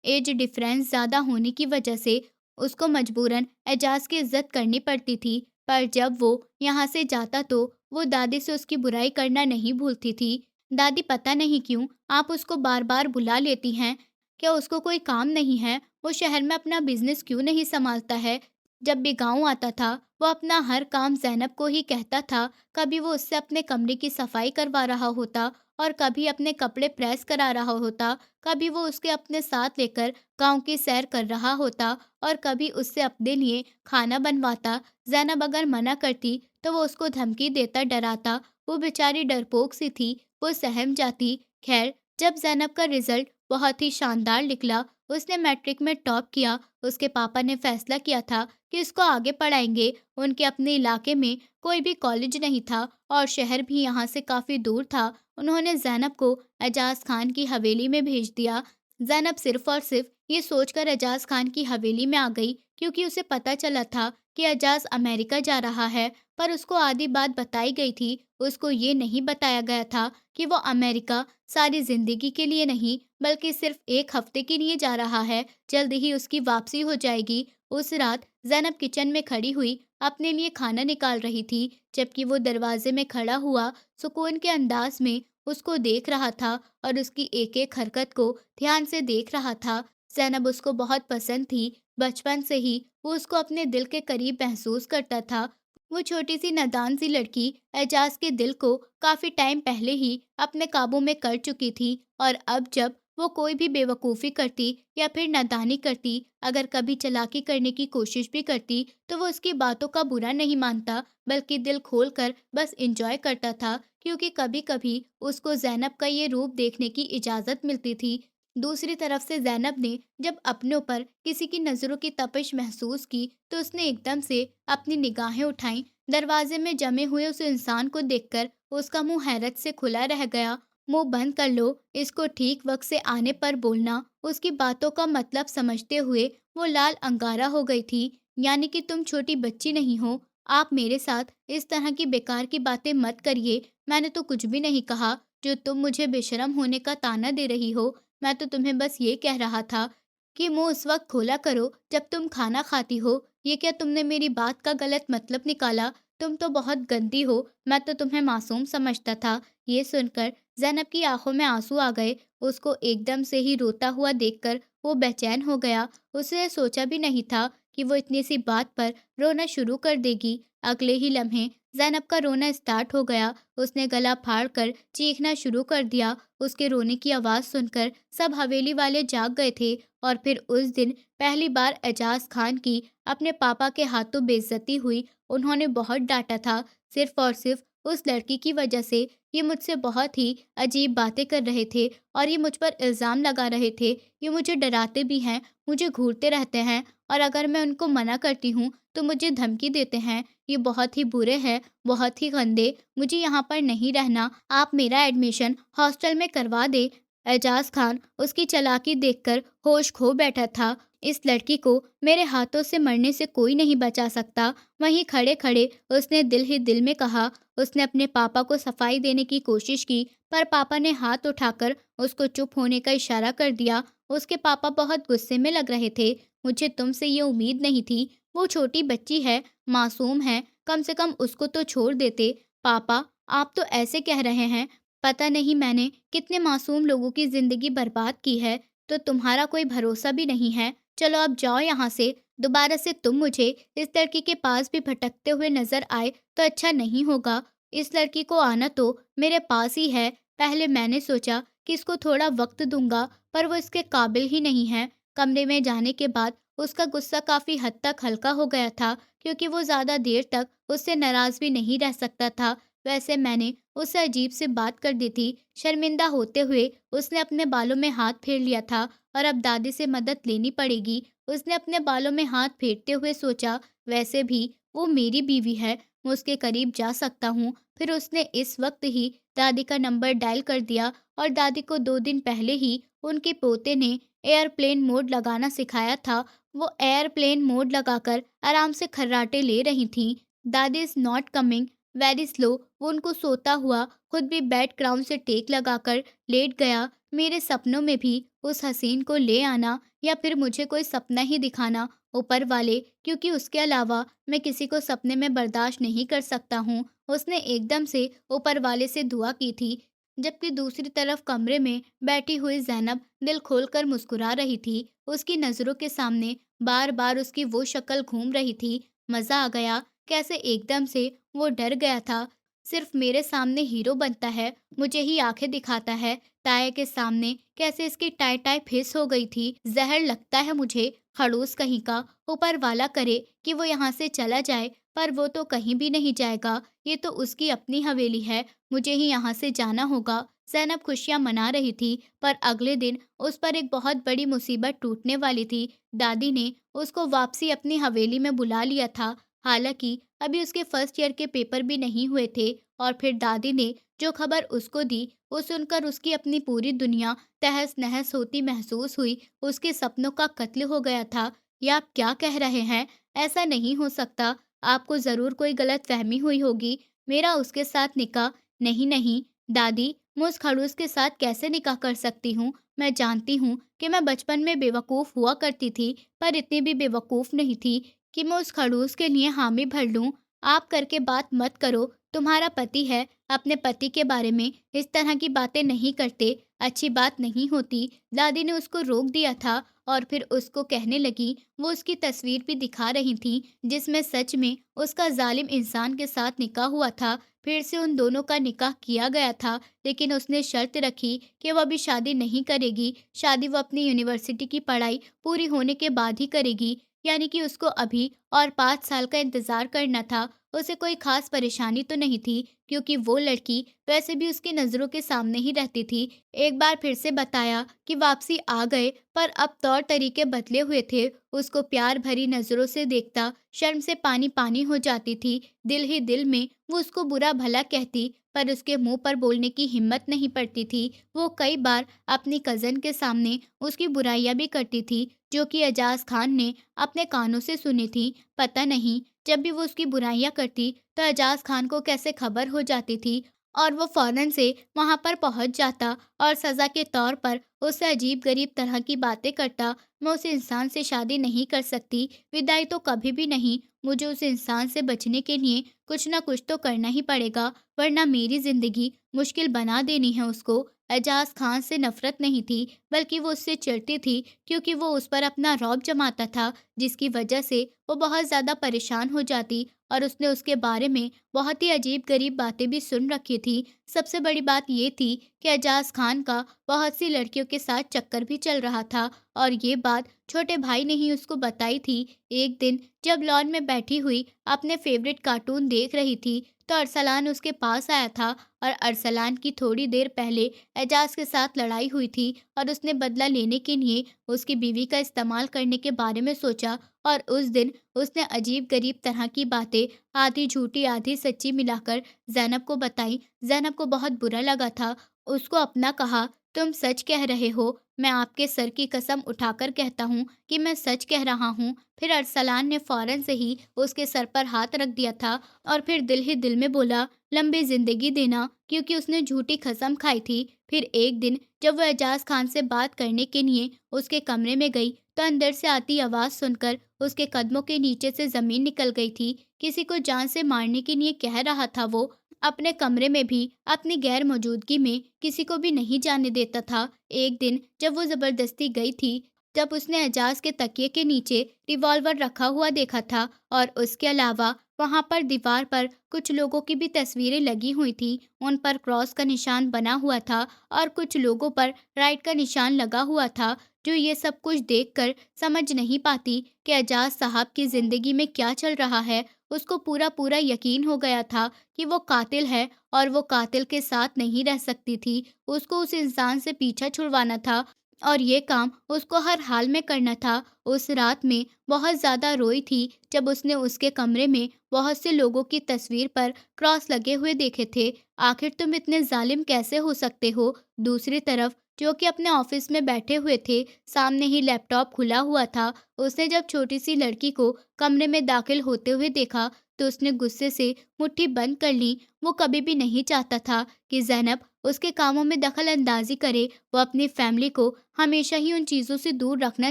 एज डिफरेंस ज़्यादा होने की वजह से उसको मजबूरन एजाज़ की इज़्ज़त करनी पड़ती थी। पर जब वो यहाँ से जाता तो वो दादी से उसकी बुराई करना नहीं भूलती थी। दादी, पता नहीं क्यों आप उसको बार-बार बुला लेती हैं। क्या उसको कोई काम नहीं है? वो शहर में अपना बिज़नेस क्यों नहीं सँभालता है? जब भी गाँव आता था, वो अपना हर काम ज़ैनब को ही कहता था। कभी वो उससे अपने कमरे की सफाई करवा रहा होता, और कभी अपने कपड़े प्रेस करा रहा होता। कभी वो उसके अपने साथ लेकर गाँव की सैर कर रहा होता, और कभी उससे अपने लिए खाना बनवाता। ज़ैनब अगर मना करती तो वो उसको धमकी देता, डराता। वो बेचारी डरपोक सी थी, वो सहम जाती। खैर, जब ज़ैनब का रिज़ल्ट बहुत ही शानदार निकला, उसने मैट्रिक में टॉप किया। उसके पापा ने फैसला किया था कि उसको आगे पढ़ाएंगे। उनके अपने इलाके में कोई भी कॉलेज नहीं था और शहर भी यहाँ से काफ़ी दूर था। उन्होंने ज़ैनब को एजाज खान की हवेली में भेज दिया। ज़ैनब सिर्फ और सिर्फ ये सोचकर एजाज खान की हवेली में आ गई क्योंकि उसे पता चला था कि एजाज अमेरिका जा रहा है, पर उसको आधी बात बताई गई थी। उसको ये नहीं बताया गया था कि वो अमेरिका सारी जिंदगी के लिए नहीं बल्कि सिर्फ 1 हफ्ते के लिए जा रहा है। जल्द ही उसकी वापसी हो जाएगी। उस रात ज़ैनब किचन में खड़ी हुई अपने लिए खाना निकाल रही थी, जबकि वो दरवाजे में खड़ा हुआ सुकून के अंदाज में उसको देख रहा था और उसकी एक-एक हरकत को ध्यान से देख रहा था। ज़ैनब उसको बहुत पसंद थी। बचपन से ही वो उसको अपने दिल के करीब महसूस करता था। वो छोटी सी नादान सी लड़की एजाज के दिल को काफी टाइम पहले ही अपने काबू में कर चुकी थी और अब जब वो कोई भी बेवकूफ़ी करती या फिर नादानी करती, अगर कभी चालाकी करने की कोशिश भी करती, तो वो उसकी बातों का बुरा नहीं मानता बल्कि दिल खोलकर बस एंजॉय करता था, क्योंकि कभी कभी उसको ज़ैनब का ये रूप देखने की इजाज़त मिलती थी। दूसरी तरफ से ज़ैनब ने जब अपने ऊपर किसी की नज़रों की तपिश महसूस की, तो उसने एकदम से अपनी निगाहें उठाईं। दरवाजे में जमे हुए उस इंसान को देखकर उसका मुंह हैरत से खुला रह गया। मुंह बंद कर लो, इसको ठीक वक्त से आने पर बोलना। उसकी बातों का मतलब समझते हुए वो लाल अंगारा हो गई थी। यानी कि तुम छोटी बच्ची नहीं हो। आप मेरे साथ इस तरह की बेकार की बातें मत करिए। मैंने तो कुछ भी नहीं कहा। जो तुम मुझे बेशरम होने का ताना दे रही हो, मैं तो तुम्हें बस ये कह रहा था कि मुंह उस वक्त खोला करो जब तुम खाना खाती हो। ये क्या तुमने मेरी बात का गलत मतलब निकाला? तुम तो बहुत गंदी हो। मैं तो तुम्हें मासूम समझता था। ये सुनकर ज़ैनब की आंखों में आंसू आ गए। उसको एकदम से ही रोता हुआ देखकर वो बेचैन हो गया। उसने सोचा भी नहीं था कि वो इतनी सी बात पर रोना शुरू कर देगी। अगले ही लम्हे ज़ैनब का रोना स्टार्ट हो गया। उसने गला फाड़कर चीखना शुरू कर दिया। उसके रोने की आवाज़ सुनकर सब हवेली वाले जाग गए थे और फिर उस दिन पहली बार एजाज खान की अपने पापा के हाथों बेइज्जती हुई। उन्होंने बहुत डांटा था, सिर्फ और सिर्फ उस लड़की की वजह से। ये मुझसे बहुत ही अजीब बातें कर रहे थे और ये मुझ पर इल्ज़ाम लगा रहे थे। ये मुझे डराते भी हैं, मुझे घूरते रहते हैं और अगर मैं उनको मना करती हूँ तो मुझे धमकी देते हैं। ये बहुत ही बुरे हैं, बहुत ही गंदे। मुझे यहाँ पर नहीं रहना। आप मेरा एडमिशन हॉस्टल में करवा दें। एजाज खान उसकी चालाकी देखकर होश खो बैठा था। इस लड़की को मेरे हाथों से मरने से कोई नहीं बचा सकता। वहीं खड़े खड़े उसने दिल ही दिल में कहा। उसने अपने पापा को सफाई देने की कोशिश की, पर पापा ने हाथ उठाकर उसको चुप होने का इशारा कर दिया। उसके पापा बहुत गुस्से में लग रहे थे। मुझे तुमसे ये उम्मीद नहीं थी। वो छोटी बच्ची है, मासूम है, कम से कम उसको तो छोड़ देते। पापा, आप तो ऐसे कह रहे हैं। पता नहीं मैंने कितने मासूम लोगों की जिंदगी बर्बाद की है, तो तुम्हारा कोई भरोसा भी नहीं है। चलो अब जाओ यहाँ से। दोबारा से तुम मुझे इस लड़की के पास भी भटकते हुए नजर आए तो अच्छा नहीं होगा। इस लड़की को आना तो मेरे पास ही है। पहले मैंने सोचा कि इसको थोड़ा वक्त दूंगा, पर वो इसके काबिल ही नहीं है। कमरे में जाने के बाद उसका गुस्सा काफी हद तक हल्का हो गया था, क्योंकि वो ज्यादा देर तक उससे नाराज भी नहीं रह सकता था। वैसे मैंने उससे अजीब से बात कर दी थी। शर्मिंदा होते हुए उसने अपने बालों में हाथ फेर लिया था और अब दादी से मदद लेनी पड़ेगी। उसने अपने बालों में हाथ फेरते हुए सोचा, वैसे भी वो मेरी बीवी है, मैं उसके करीब जा सकता हूँ। फिर उसने इस वक्त ही दादी का नंबर डायल कर दिया और दादी को 2 दिन पहले ही उनके पोते ने एयरप्लेन मोड लगाना सिखाया था। वो एयरप्लेन मोड लगाकर आराम से खर्राटे ले रही थीं। दादी is not coming very slow. वो उनको सोता हुआ खुद भी बेड क्राउन से टेक लगाकर लेट गया। मेरे सपनों में भी उस हसीन को ले आना या फिर मुझे कोई सपना ही दिखाना, ऊपर वाले, क्योंकि उसके अलावा मैं किसी को सपने में बर्दाश्त नहीं कर सकता हूँ। उसने एकदम से ऊपर वाले से दुआ की थी, जबकि दूसरी तरफ कमरे में बैठी हुई ज़ैनब दिल खोलकर मुस्कुरा रही थी। उसकी नज़रों के सामने बार बार उसकी वो शक्ल घूम रही थी। मज़ा आ गया, कैसे एकदम से वो डर गया था। सिर्फ मेरे सामने हीरो बनता है, मुझे ही आंखें दिखाता है। ताया के सामने कैसे इसकी टाई टाई फिस हो गई थी। जहर लगता है मुझे, खड़ूस कहीं का। ऊपर वाला करे कि वो यहाँ से चला जाए, पर वो तो कहीं भी नहीं जाएगा। ये तो उसकी अपनी हवेली है, मुझे ही यहाँ से जाना होगा। ज़ैनब खुशियाँ मना रही थी, पर अगले दिन उस पर एक बहुत बड़ी मुसीबत टूटने वाली थी। दादी ने उसको वापसी अपनी हवेली में बुला लिया था, हालाँकि अभी उसके फर्स्ट ईयर के पेपर भी नहीं हुए थे। और फिर दादी ने जो खबर उसको दी, वो सुनकर उसकी अपनी पूरी दुनिया तहस-नहस होती महसूस हुई। उसके सपनों का कत्ल हो गया था। ये आप क्या कह रहे हैं? ऐसा नहीं हो सकता। आपको ज़रूर कोई गलतफ़हमी हुई होगी। मेरा उसके साथ निकाह नहीं, नहीं, दादी, मैं उस खड़ूस के साथ कैसे निकाह कर सकती हूँ? मैं जानती हूँ कि मैं बचपन में बेवकूफ़ हुआ करती थी, पर इतनी भी बेवकूफ़ नहीं थी कि मैं उस खड़ूस के लिए हामी भर लूँ। आप करके बात मत करो, तुम्हारा पति है, अपने पति के बारे में इस तरह की बातें नहीं करते, अच्छी बात नहीं होती। दादी ने उसको रोक दिया था और फिर उसको कहने लगी, वो उसकी तस्वीर भी दिखा रही थी, जिसमें सच में उसका ज़ालिम इंसान के साथ निकाह हुआ था। फिर से उन दोनों का निकाह किया गया था, लेकिन उसने शर्त रखी कि वो अभी शादी नहीं करेगी। शादी वो अपनी यूनिवर्सिटी की पढ़ाई पूरी होने के बाद ही करेगी, यानी कि उसको अभी और 5 साल का इंतज़ार करना था। उसे कोई ख़ास परेशानी तो नहीं थी, क्योंकि वो लड़की वैसे भी उसकी नज़रों के सामने ही रहती थी। एक बार फिर से बताया कि वापसी आ गए, पर अब तौर तरीके बदले हुए थे। उसको प्यार भरी नज़रों से देखता शर्म से पानी-पानी हो जाती थी। दिल ही दिल में वो उसको बुरा भला कहती, पर उसके मुँह पर बोलने की हिम्मत नहीं पड़ती थी। वो कई बार अपनी कज़न के सामने उसकी बुराइयाँ भी करती थी, जो कि एजाज़ खान ने अपने कानों से सुनी थी। पता नहीं जब भी वो उसकी बुराइयाँ करती, तो एजाज़ खान को कैसे खबर हो जाती थी और वो फ़ौरन से वहाँ पर पहुँच जाता और सज़ा के तौर पर उससे अजीब-गरीब तरह की बातें करता। मैं उस इंसान से शादी नहीं कर सकती, विदाई तो कभी भी नहीं। मुझे उस इंसान से बचने के लिए कुछ ना कुछ तो करना ही पड़ेगा, वरना मेरी ज़िंदगी मुश्किल बना देनी है उसको। एजाज़ खान से नफ़रत नहीं थी, बल्कि वो उससे चिढ़ती थी, क्योंकि वो उस पर अपना रौब जमाता था, जिसकी वजह से वो बहुत ज़्यादा परेशान हो जाती और उसने उसके बारे में बहुत ही अजीब-गरीब बातें भी सुन रखी थी। सबसे बड़ी बात ये थी कि एजाज़ खान का बहुत सी लड़कियों के साथ चक्कर भी चल रहा था और ये बात छोटे भाई ने ही उसको बताई थी। एक दिन जब लॉन में बैठी हुई अपने फ़ेवरेट कार्टून देख रही थी, तो अरसलान उसके पास आया था और अरसलान की थोड़ी देर पहले एजाज़ के साथ लड़ाई हुई थी और उसने बदला लेने के लिए उसकी बीवी का इस्तेमाल करने के बारे में सोचा और उस दिन उसने अजीब-गरीब तरह की बातें आधी झूठी आधी सच्ची मिलाकर ज़ैनब को बताई। ज़ैनब को बहुत बुरा लगा था। उसको अपना कहा, तुम सच कह रहे हो, मैं आपके सर की कसम उठाकर कहता हूँ कि मैं सच कह रहा हूँ। फिर अरसलान ने फ़ौरन से ही उसके सर पर हाथ रख दिया था और फिर दिल ही दिल में बोला, लंबी ज़िंदगी देना, क्योंकि उसने झूठी कसम खाई थी। फिर एक दिन जब वो एजाज़ खान से बात करने के लिए उसके कमरे में गई, तो अंदर से आती आवाज़ सुनकर उसके कदमों के नीचे से ज़मीन निकल गई थी। किसी को जान से मारने के लिए कह रहा था वो। अपने कमरे में भी अपनी गैर मौजूदगी में किसी को भी नहीं जाने देता था। एक दिन जब वो ज़बरदस्ती गई थी, जब उसने एजाज़ के तकिए के नीचे रिवॉल्वर रखा हुआ देखा था और उसके अलावा वहाँ पर दीवार पर कुछ लोगों की भी तस्वीरें लगी हुई थी। उन पर क्रॉस का निशान बना हुआ था और कुछ लोगों पर राइट का निशान लगा हुआ था। जो ये सब कुछ देखकर समझ नहीं पाती कि एजाज साहब की ज़िंदगी में क्या चल रहा है। उसको पूरा-पूरा यकीन हो गया था कि वो कातिल है और वो कातिल के साथ नहीं रह सकती थी। उसको उस इंसान से पीछा छुड़वाना था और ये काम उसको हर हाल में करना था। उस रात में बहुत ज़्यादा रोई थी जब उसने उसके कमरे में बहुत से लोगों की तस्वीर पर क्रॉस लगे हुए देखे थे। आखिर तुम इतने ज़ालिम कैसे हो सकते हो? दूसरी तरफ जो कि अपने ऑफिस में बैठे हुए थे, सामने ही लैपटॉप खुला हुआ था। उसने जब छोटी सी लड़की को कमरे में दाखिल होते हुए देखा, तो उसने गुस्से से मुट्ठी बंद कर ली। वो कभी भी नहीं चाहता था कि ज़ैनब उसके कामों में दखल अंदाजी करे। वो अपनी फैमिली को हमेशा ही उन चीज़ों से दूर रखना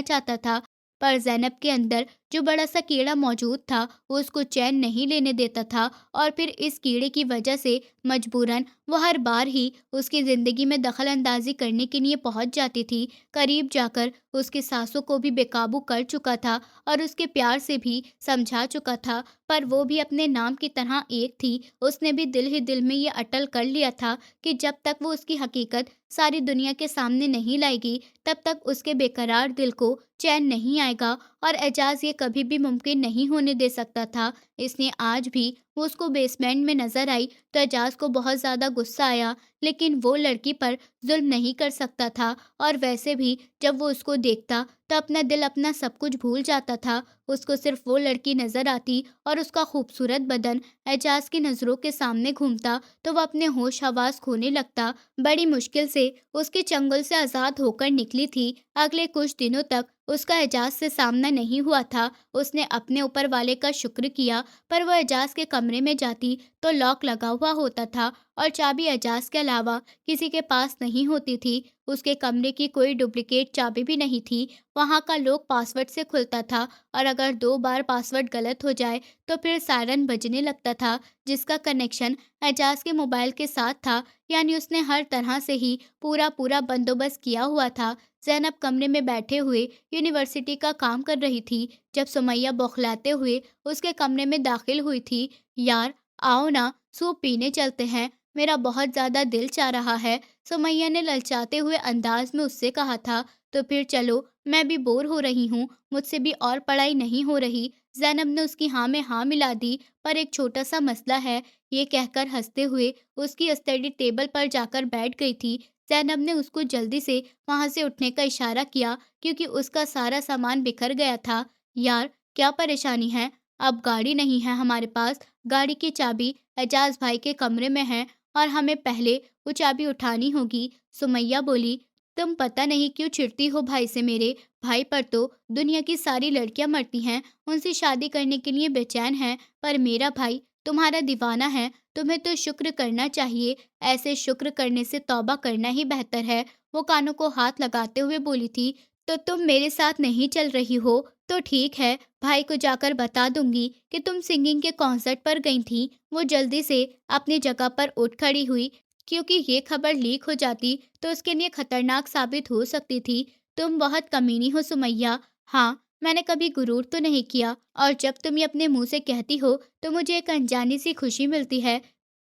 चाहता था, पर ज़ैनब के अंदर जो बड़ा सा कीड़ा मौजूद था, वो उसको चैन नहीं लेने देता था और फिर इस कीड़े की वजह से मजबूरन वो हर बार ही उसकी ज़िंदगी में दखल अंदाजी करने के लिए पहुंच जाती थी। करीब जाकर उसकी सासों को भी बेकाबू कर चुका था और उसके प्यार से भी समझा चुका था, पर वो भी अपने नाम की तरह एक थी। उसने भी दिल ही दिल में ये अटल कर लिया था कि जब तक वो उसकी हकीकत सारी दुनिया के सामने नहीं लाएगी, तब तक उसके बेकरार दिल को चैन नहीं आएगा और एजाज ये कभी भी मुमकिन नहीं होने दे सकता था। इसने आज भी वो उसको बेसमेंट में नजर आई तो एजाज को बहुत ज्यादा गुस्सा आया, लेकिन वो लड़की पर जुल्म नहीं कर सकता था। और वैसे भी जब वो उसको देखता तो अपना दिल अपना सब कुछ भूल जाता था। उसको सिर्फ वो लड़की नजर आती और उसका खूबसूरत बदन एजाज की नजरों के सामने घूमता तो वो अपने होश हवास खोने लगता। बड़ी मुश्किल से उसके चंगुल से आजाद होकर निकली थी। अगले कुछ दिनों तक उसका एजाज से सामना नहीं हुआ था। उसने अपने ऊपर वाले का शुक्र किया, पर वो एजाज के कमरे में जाती तो लॉक लगा हुआ होता था और चाबी एजाज के अलावा किसी के पास नहीं होती थी। उसके कमरे की कोई डुप्लीकेट चाबी भी नहीं थी। वहाँ का लॉक पासवर्ड से खुलता था और अगर 2 बार पासवर्ड गलत हो जाए तो फिर सायरन बजने लगता था, जिसका कनेक्शन एजाज के मोबाइल के साथ था। यानी उसने हर तरह से ही पूरा पूरा बंदोबस्त किया हुआ था। ज़ैनब कमरे में बैठे हुए यूनिवर्सिटी का काम कर रही थी जब सुमैया बौखलाते हुए उसके कमरे में दाखिल हुई थी। यार, आओ ना, सूप पीने चलते हैं, मेरा बहुत ज़्यादा दिल चाह रहा है, सुमैया ने ललचाते हुए अंदाज में उससे कहा था। तो फिर चलो, मैं भी बोर हो रही हूँ, मुझसे भी और पढ़ाई नहीं हो रही। ज़ैनब ने उसकी हाँ में हाँ मिला दी। पर एक छोटा सा मसला है, ये कहकर हंसते हुए उसकी स्टडी टेबल पर जाकर बैठ गई थी। ज़ैनब ने उसको जल्दी से वहाँ से उठने का इशारा किया क्योंकि उसका सारा सामान बिखर गया था। यार, क्या परेशानी है? अब गाड़ी नहीं है हमारे पास। गाड़ी की चाबी एजाज भाई के कमरे में है और हमें पहले वो चाबी उठानी होगी। सुमैया बोली, तुम पता नहीं क्यों चिढ़ती हो भाई से। मेरे भाई पर तो दुनिया की सारी लड़कियां मरती हैं, उनसे शादी करने के लिए बेचैन हैं, पर मेरा भाई तुम्हारा दीवाना है। तुम्हें तो शुक्र करना चाहिए, ऐसे शुक्र करने से तौबा करना ही बेहतर है। वो कानों को हाथ लगाते हुए बोली थी, तो तुम मेरे साथ नहीं चल रही हो तो ठीक है, भाई को जाकर बता दूंगी कि तुम सिंगिंग के कॉन्सर्ट पर गई थी। वो जल्दी से अपनी जगह पर उठ खड़ी हुई क्योंकि ये खबर लीक हो जाती तो उसके लिए खतरनाक साबित हो सकती थी। तुम बहुत कमीनी हो सुमैया। हाँ, मैंने कभी गुरूर तो नहीं किया, और जब तुम ये अपने मुंह से कहती हो तो मुझे एक अनजानी सी खुशी मिलती है।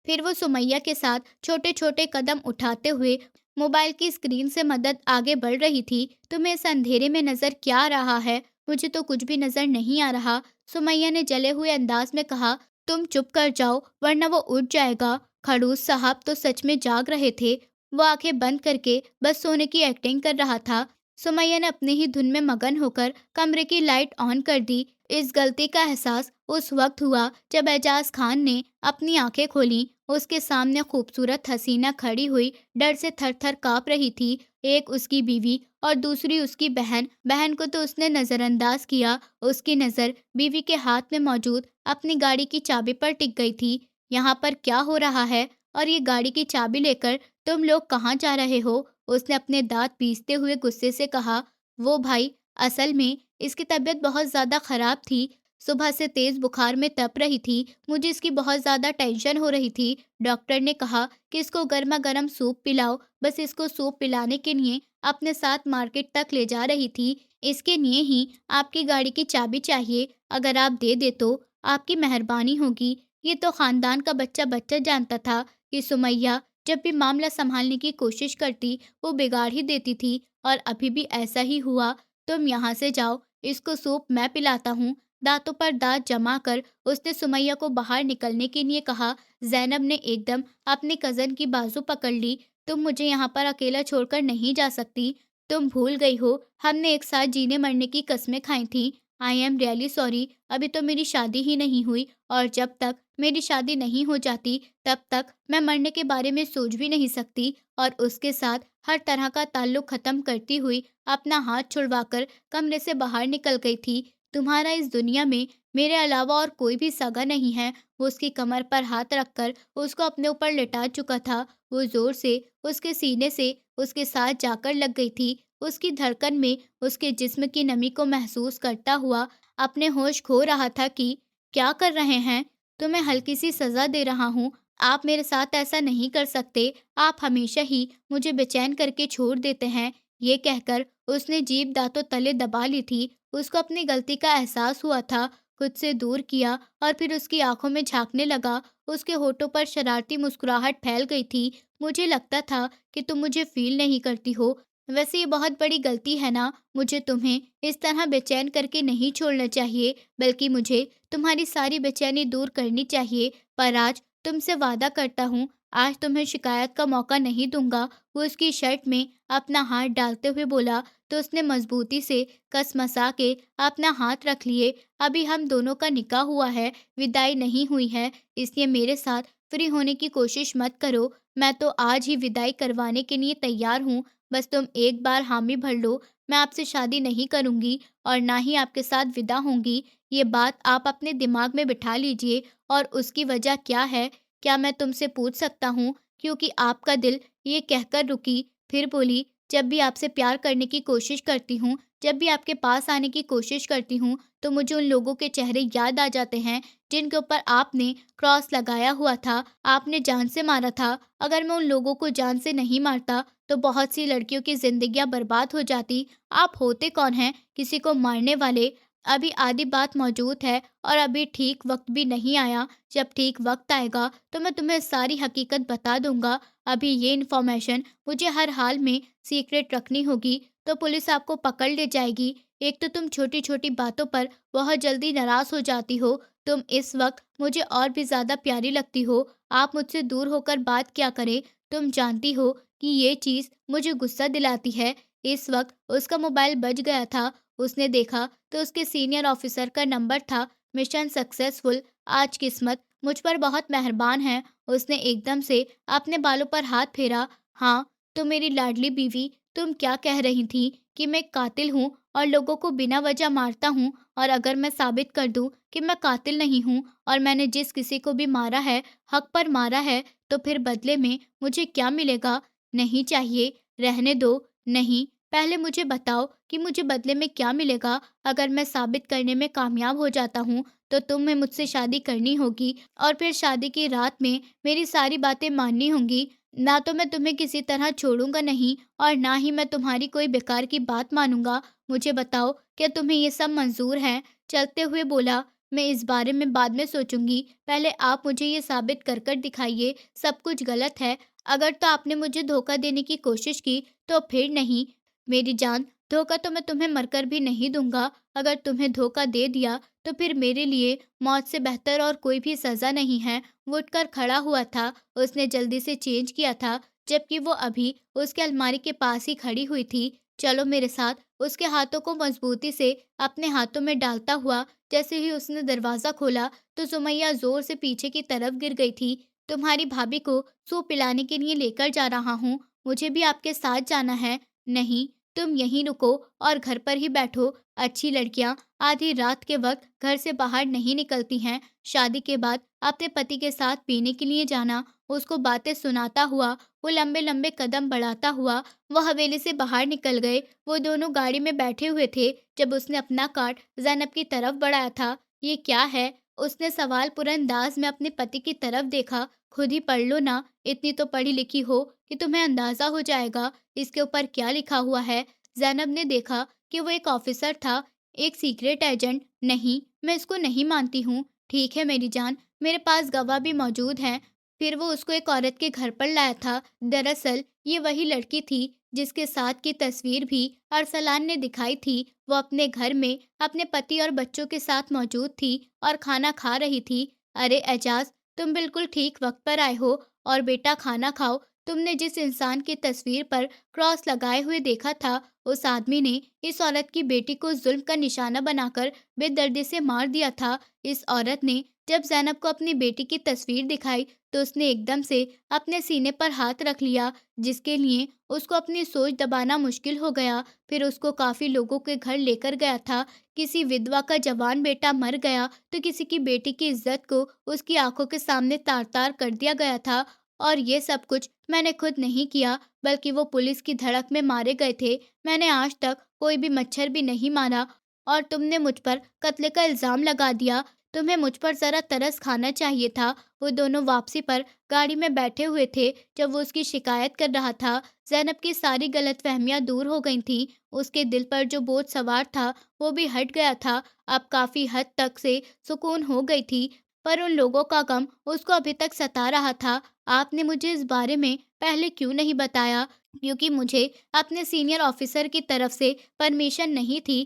फिर वो सुमैया के साथ छोटे छोटे कदम उठाते हुए मोबाइल की स्क्रीन से मदद आगे बढ़ रही थी। तुम्हें इस अंधेरे में नजर क्या आ रहा है? मुझे तो कुछ भी नजर नहीं आ रहा, सुमैया ने जले हुए अंदाज में कहा। तुम चुप कर जाओ वरना वो उठ जाएगा। खड़ूस साहब तो सच में जाग रहे थे। वो आंखें बंद करके बस सोने की एक्टिंग कर रहा था। सुमैया ने अपनी ही धुन में मगन होकर कमरे की लाइट ऑन कर दी। इस गलती का एहसास उस वक्त हुआ जब एजाज खान ने अपनी आंखें खोली। उसके सामने खूबसूरत हसीना खड़ी हुई डर से थर थर काँप रही थी। एक उसकी बीवी और दूसरी उसकी बहन। बहन को तो उसने नजरअंदाज किया। उसकी नजर बीवी के हाथ में मौजूद अपनी गाड़ी की चाबी पर टिक गई थी। यहाँ पर क्या हो रहा है? और ये गाड़ी की चाबी लेकर तुम लोग कहाँ जा रहे हो? उसने अपने दांत पीसते हुए गुस्से से कहा। वो भाई, असल में इसकी तबीयत बहुत ज्यादा खराब थी। सुबह से तेज बुखार में तप रही थी। मुझे इसकी बहुत ज्यादा टेंशन हो रही थी। डॉक्टर ने कहा कि इसको गर्मा गर्म सूप पिलाओ। बस इसको सूप पिलाने के लिए अपने साथ मार्केट तक ले जा रही थी। इसके लिए ही आपकी गाड़ी की चाबी चाहिए। अगर आप दे दे तो आपकी मेहरबानी होगी। ये तो खानदान का बच्चा बच्चा जानता था कि सुमैया जब भी मामला संभालने की कोशिश करती वो बिगाड़ ही देती थी, और अभी भी ऐसा ही हुआ। तुम यहाँ से जाओ, इसको सूप मैं पिलाता हूँ। दांतों पर दांत जमा कर उसने सुमैया को बाहर निकलने के लिए कहा। जैनब ने एकदम अपने कजन की बाजू पकड़ ली। तुम मुझे यहाँ पर अकेला छोड़कर नहीं जा सकती। तुम भूल गई हो, हमने एक साथ जीने मरने की कस्में खाई थी। I am really sorry. अभी तो मेरी शादी ही नहीं हुई, और जब तक मेरी शादी नहीं हो जाती तब तक मैं मरने के बारे में सोच भी नहीं सकती। और उसके साथ हर तरह का ताल्लुक खत्म करती हुई अपना हाथ छुड़वाकर कमरे से बाहर निकल गई थी। तुम्हारा इस दुनिया में मेरे अलावा और कोई भी सगा नहीं है। वो उसकी कमर पर हाथ रखकर उसको अपने ऊपर लिटा चुका था। वो जोर से उसके सीने से उसके साथ जाकर लग गई थी। उसकी धड़कन में उसके जिस्म की नमी को महसूस करता हुआ अपने होश खो रहा था कि क्या कर रहे हैं? तुम्हें हल्की सी सजा दे रहा हूँ। आप मेरे साथ ऐसा नहीं कर सकते। आप हमेशा ही मुझे बेचैन करके छोड़ देते हैं। ये कहकर उसने जीभ दांतों तले दबा ली थी। उसको अपनी गलती का एहसास हुआ था। खुद से दूर किया और फिर उसकी आंखों में झांकने लगा। उसके होठों पर शरारती मुस्कुराहट फैल गई थी। मुझे लगता था कि तुम मुझे फील नहीं करती हो। वैसे ये बहुत बड़ी गलती है ना, मुझे तुम्हें इस तरह बेचैन करके नहीं छोड़ना चाहिए, बल्कि मुझे तुम्हारी सारी बेचैनी दूर करनी चाहिए। पर आज तुमसे वादा करता हूँ, आज तुम्हें शिकायत का मौका नहीं दूँगा। वो उसकी शर्ट में अपना हाथ डालते हुए बोला, तो उसने मज़बूती से कसमसा के अपना हाथ रख लिए। अभी हम दोनों का निकाह हुआ है, विदाई नहीं हुई है, इसलिए मेरे साथ फ्री होने की कोशिश मत करो। मैं तो आज ही विदाई करवाने के लिए तैयार हूँ। बस तुम एक बार हामी भर लो, मैं आपसे शादी नहीं करूँगी और ना ही आपके साथ विदा होंगी। ये बात आप अपने दिमाग में बिठा लीजिए। और उसकी वजह क्या है, क्या मैं तुमसे पूछ सकता हूँ? क्योंकि आपका दिल ये कहकर रुकी, फिर बोली, जब भी आपसे प्यार करने की कोशिश करती हूँ, जब भी आपके पास आने की कोशिश करती हूँ, तो मुझे उन लोगों के चेहरे याद आ जाते हैं जिनके ऊपर आपने क्रॉस लगाया हुआ था, आपने जान से मारा था। अगर मैं उन लोगों को जान से नहीं मारता, तो बहुत सी लड़कियों की ज़िंदगियाँ बर्बाद हो जाती। आप होते कौन हैं किसी को मारने वाले? अभी आधी बात मौजूद है और अभी ठीक वक़्त भी नहीं आया। जब ठीक वक़्त आएगा तो मैं तुम्हें सारी हकीकत बता दूँगा। अभी ये इन्फॉर्मेशन मुझे हर हाल में सीक्रेट रखनी होगी, तो पुलिस आपको पकड़ ले जाएगी। एक तो तुम छोटी-छोटी बातों पर बहुत जल्दी नाराज़ हो जाती हो। तुम इस वक़्त मुझे और भी ज़्यादा प्यारी लगती हो। आप मुझसे दूर होकर बात क्या करें? तुम जानती हो कि ये चीज़ मुझे गुस्सा दिलाती है। इस वक़्त उसका मोबाइल बज गया था। उसने देखा तो उसके सीनियर ऑफ़िसर का नंबर था। मिशन सक्सेसफुल, आज किस्मत मुझ पर बहुत मेहरबान है। उसने एकदम से अपने बालों पर हाथ फेरा। हाँ, तो मेरी लाडली बीवी, तुम क्या कह रही थीं कि मैं कातिल हूँ और लोगों को बिना वजह मारता हूँ? और अगर मैं साबित कर दूँ कि मैं कातिल नहीं हूँ और मैंने जिस किसी को भी मारा है, हक पर मारा है, तो फिर बदले में मुझे क्या मिलेगा? नहीं चाहिए, रहने दो। नहीं, पहले मुझे बताओ कि मुझे बदले में क्या मिलेगा? अगर मैं साबित करने में कामयाब हो जाता हूँ, तो तुम्हें मुझसे शादी करनी होगी और फिर शादी की रात में मेरी सारी बातें माननी होंगी। ना तो मैं तुम्हें किसी तरह छोड़ूँगा नहीं और ना ही मैं तुम्हारी कोई बेकार की बात मानूँगा। मुझे बताओ, क्या तुम्हें ये सब मंज़ूर है? चलते हुए बोला, मैं इस बारे में बाद में सोचूँगी। पहले आप मुझे ये साबित कर कर दिखाइए, सब कुछ गलत है। अगर तो आपने मुझे धोखा देने की कोशिश की, तो फिर नहीं। मेरी जान, धोखा तो मैं तुम्हें मरकर भी नहीं दूँगा। अगर तुम्हें धोखा दे दिया, तो फिर मेरे लिए मौत से बेहतर और कोई भी सज़ा नहीं है। वो उठकर खड़ा हुआ था, उसने जल्दी से चेंज किया था, जबकि वो अभी उसके अलमारी के पास ही खड़ी हुई थी। चलो मेरे साथ। उसके हाथों को मज़बूती से अपने हाथों में डालता हुआ जैसे ही उसने दरवाज़ा खोला, तो सुमैया ज़ोर से पीछे की तरफ गिर गई थी। तुम्हारी भाभी को सूप पिलाने के लिए लेकर जा रहा हूँ, मुझे भी आपके साथ जाना है। नहीं, तुम यहीं रुको और घर पर ही बैठो। अच्छी लड़कियां आधी रात के वक्त घर से बाहर नहीं निकलती हैं। शादी के बाद अपने पति के साथ पीने के लिए जाना। उसको बातें सुनाता हुआ वो लंबे लंबे कदम बढ़ाता हुआ वो हवेली से बाहर निकल गए। वो दोनों गाड़ी में बैठे हुए थे जब उसने अपना कार्ड जैनब की तरफ बढ़ाया था। ये क्या है? उसने सवालपूर्ण अंदाज में अपने पति की तरफ देखा। खुद ही पढ़ लो ना, इतनी तो पढ़ी लिखी हो कि तुम्हें अंदाजा हो जाएगा इसके ऊपर क्या लिखा हुआ है। ज़ैनब ने देखा कि वो एक ऑफिसर था, एक सीक्रेट एजेंट। नहीं, मैं इसको नहीं मानती हूँ। ठीक है मेरी जान, मेरे पास गवाह भी मौजूद हैं। फिर वो उसको एक औरत के घर पर लाया था। दरअसल ये वही लड़की थी जिसके साथ की तस्वीर भी अरसलान ने दिखाई थी। वो अपने घर में अपने पति और बच्चों के साथ मौजूद थी और खाना खा रही थी। अरे एजाज, तुम बिल्कुल ठीक वक्त पर आए हो। और बेटा खाना खाओ। तुमने जिस इंसान की तस्वीर पर क्रॉस लगाए हुए देखा था, उस आदमी ने इस औरत की बेटी को जुल्म का निशाना बनाकर बेदर्दी से मार दिया था। इस औरत ने जब ज़ैनब को अपनी बेटी की तस्वीर दिखाई, तो उसने एकदम से अपने सीने पर हाथ रख लिया, जिसके लिए उसको अपनी सोच दबाना मुश्किल हो गया। फिर उसको काफ़ी लोगों के घर लेकर गया था। किसी विधवा का जवान बेटा मर गया, तो किसी की बेटी की इज्जत को उसकी आंखों के सामने तार-तार कर दिया गया था। और ये सब कुछ मैंने खुद नहीं किया, बल्कि वो पुलिस की धड़क में मारे गए थे। मैंने आज तक कोई भी मच्छर भी नहीं मारा और तुमने मुझ पर कत्ल का इल्ज़ाम लगा दिया। तुम्हें मुझ पर ज़रा तरस खाना चाहिए था। वो दोनों वापसी पर गाड़ी में बैठे हुए थे जब वो उसकी शिकायत कर रहा था। ज़ैनब की सारी गलतफ़हमियाँ दूर हो गई थीं। उसके दिल पर जो बोझ सवार था, वो भी हट गया था। अब काफ़ी हद तक से सुकून हो गई थी। पर उन लोगों का गम उसको अभी तक सता रहा था। आपने मुझे इस बारे में पहले क्यों नहीं बताया? क्योंकि मुझे अपने सीनियर ऑफिसर की तरफ से परमिशन नहीं थी,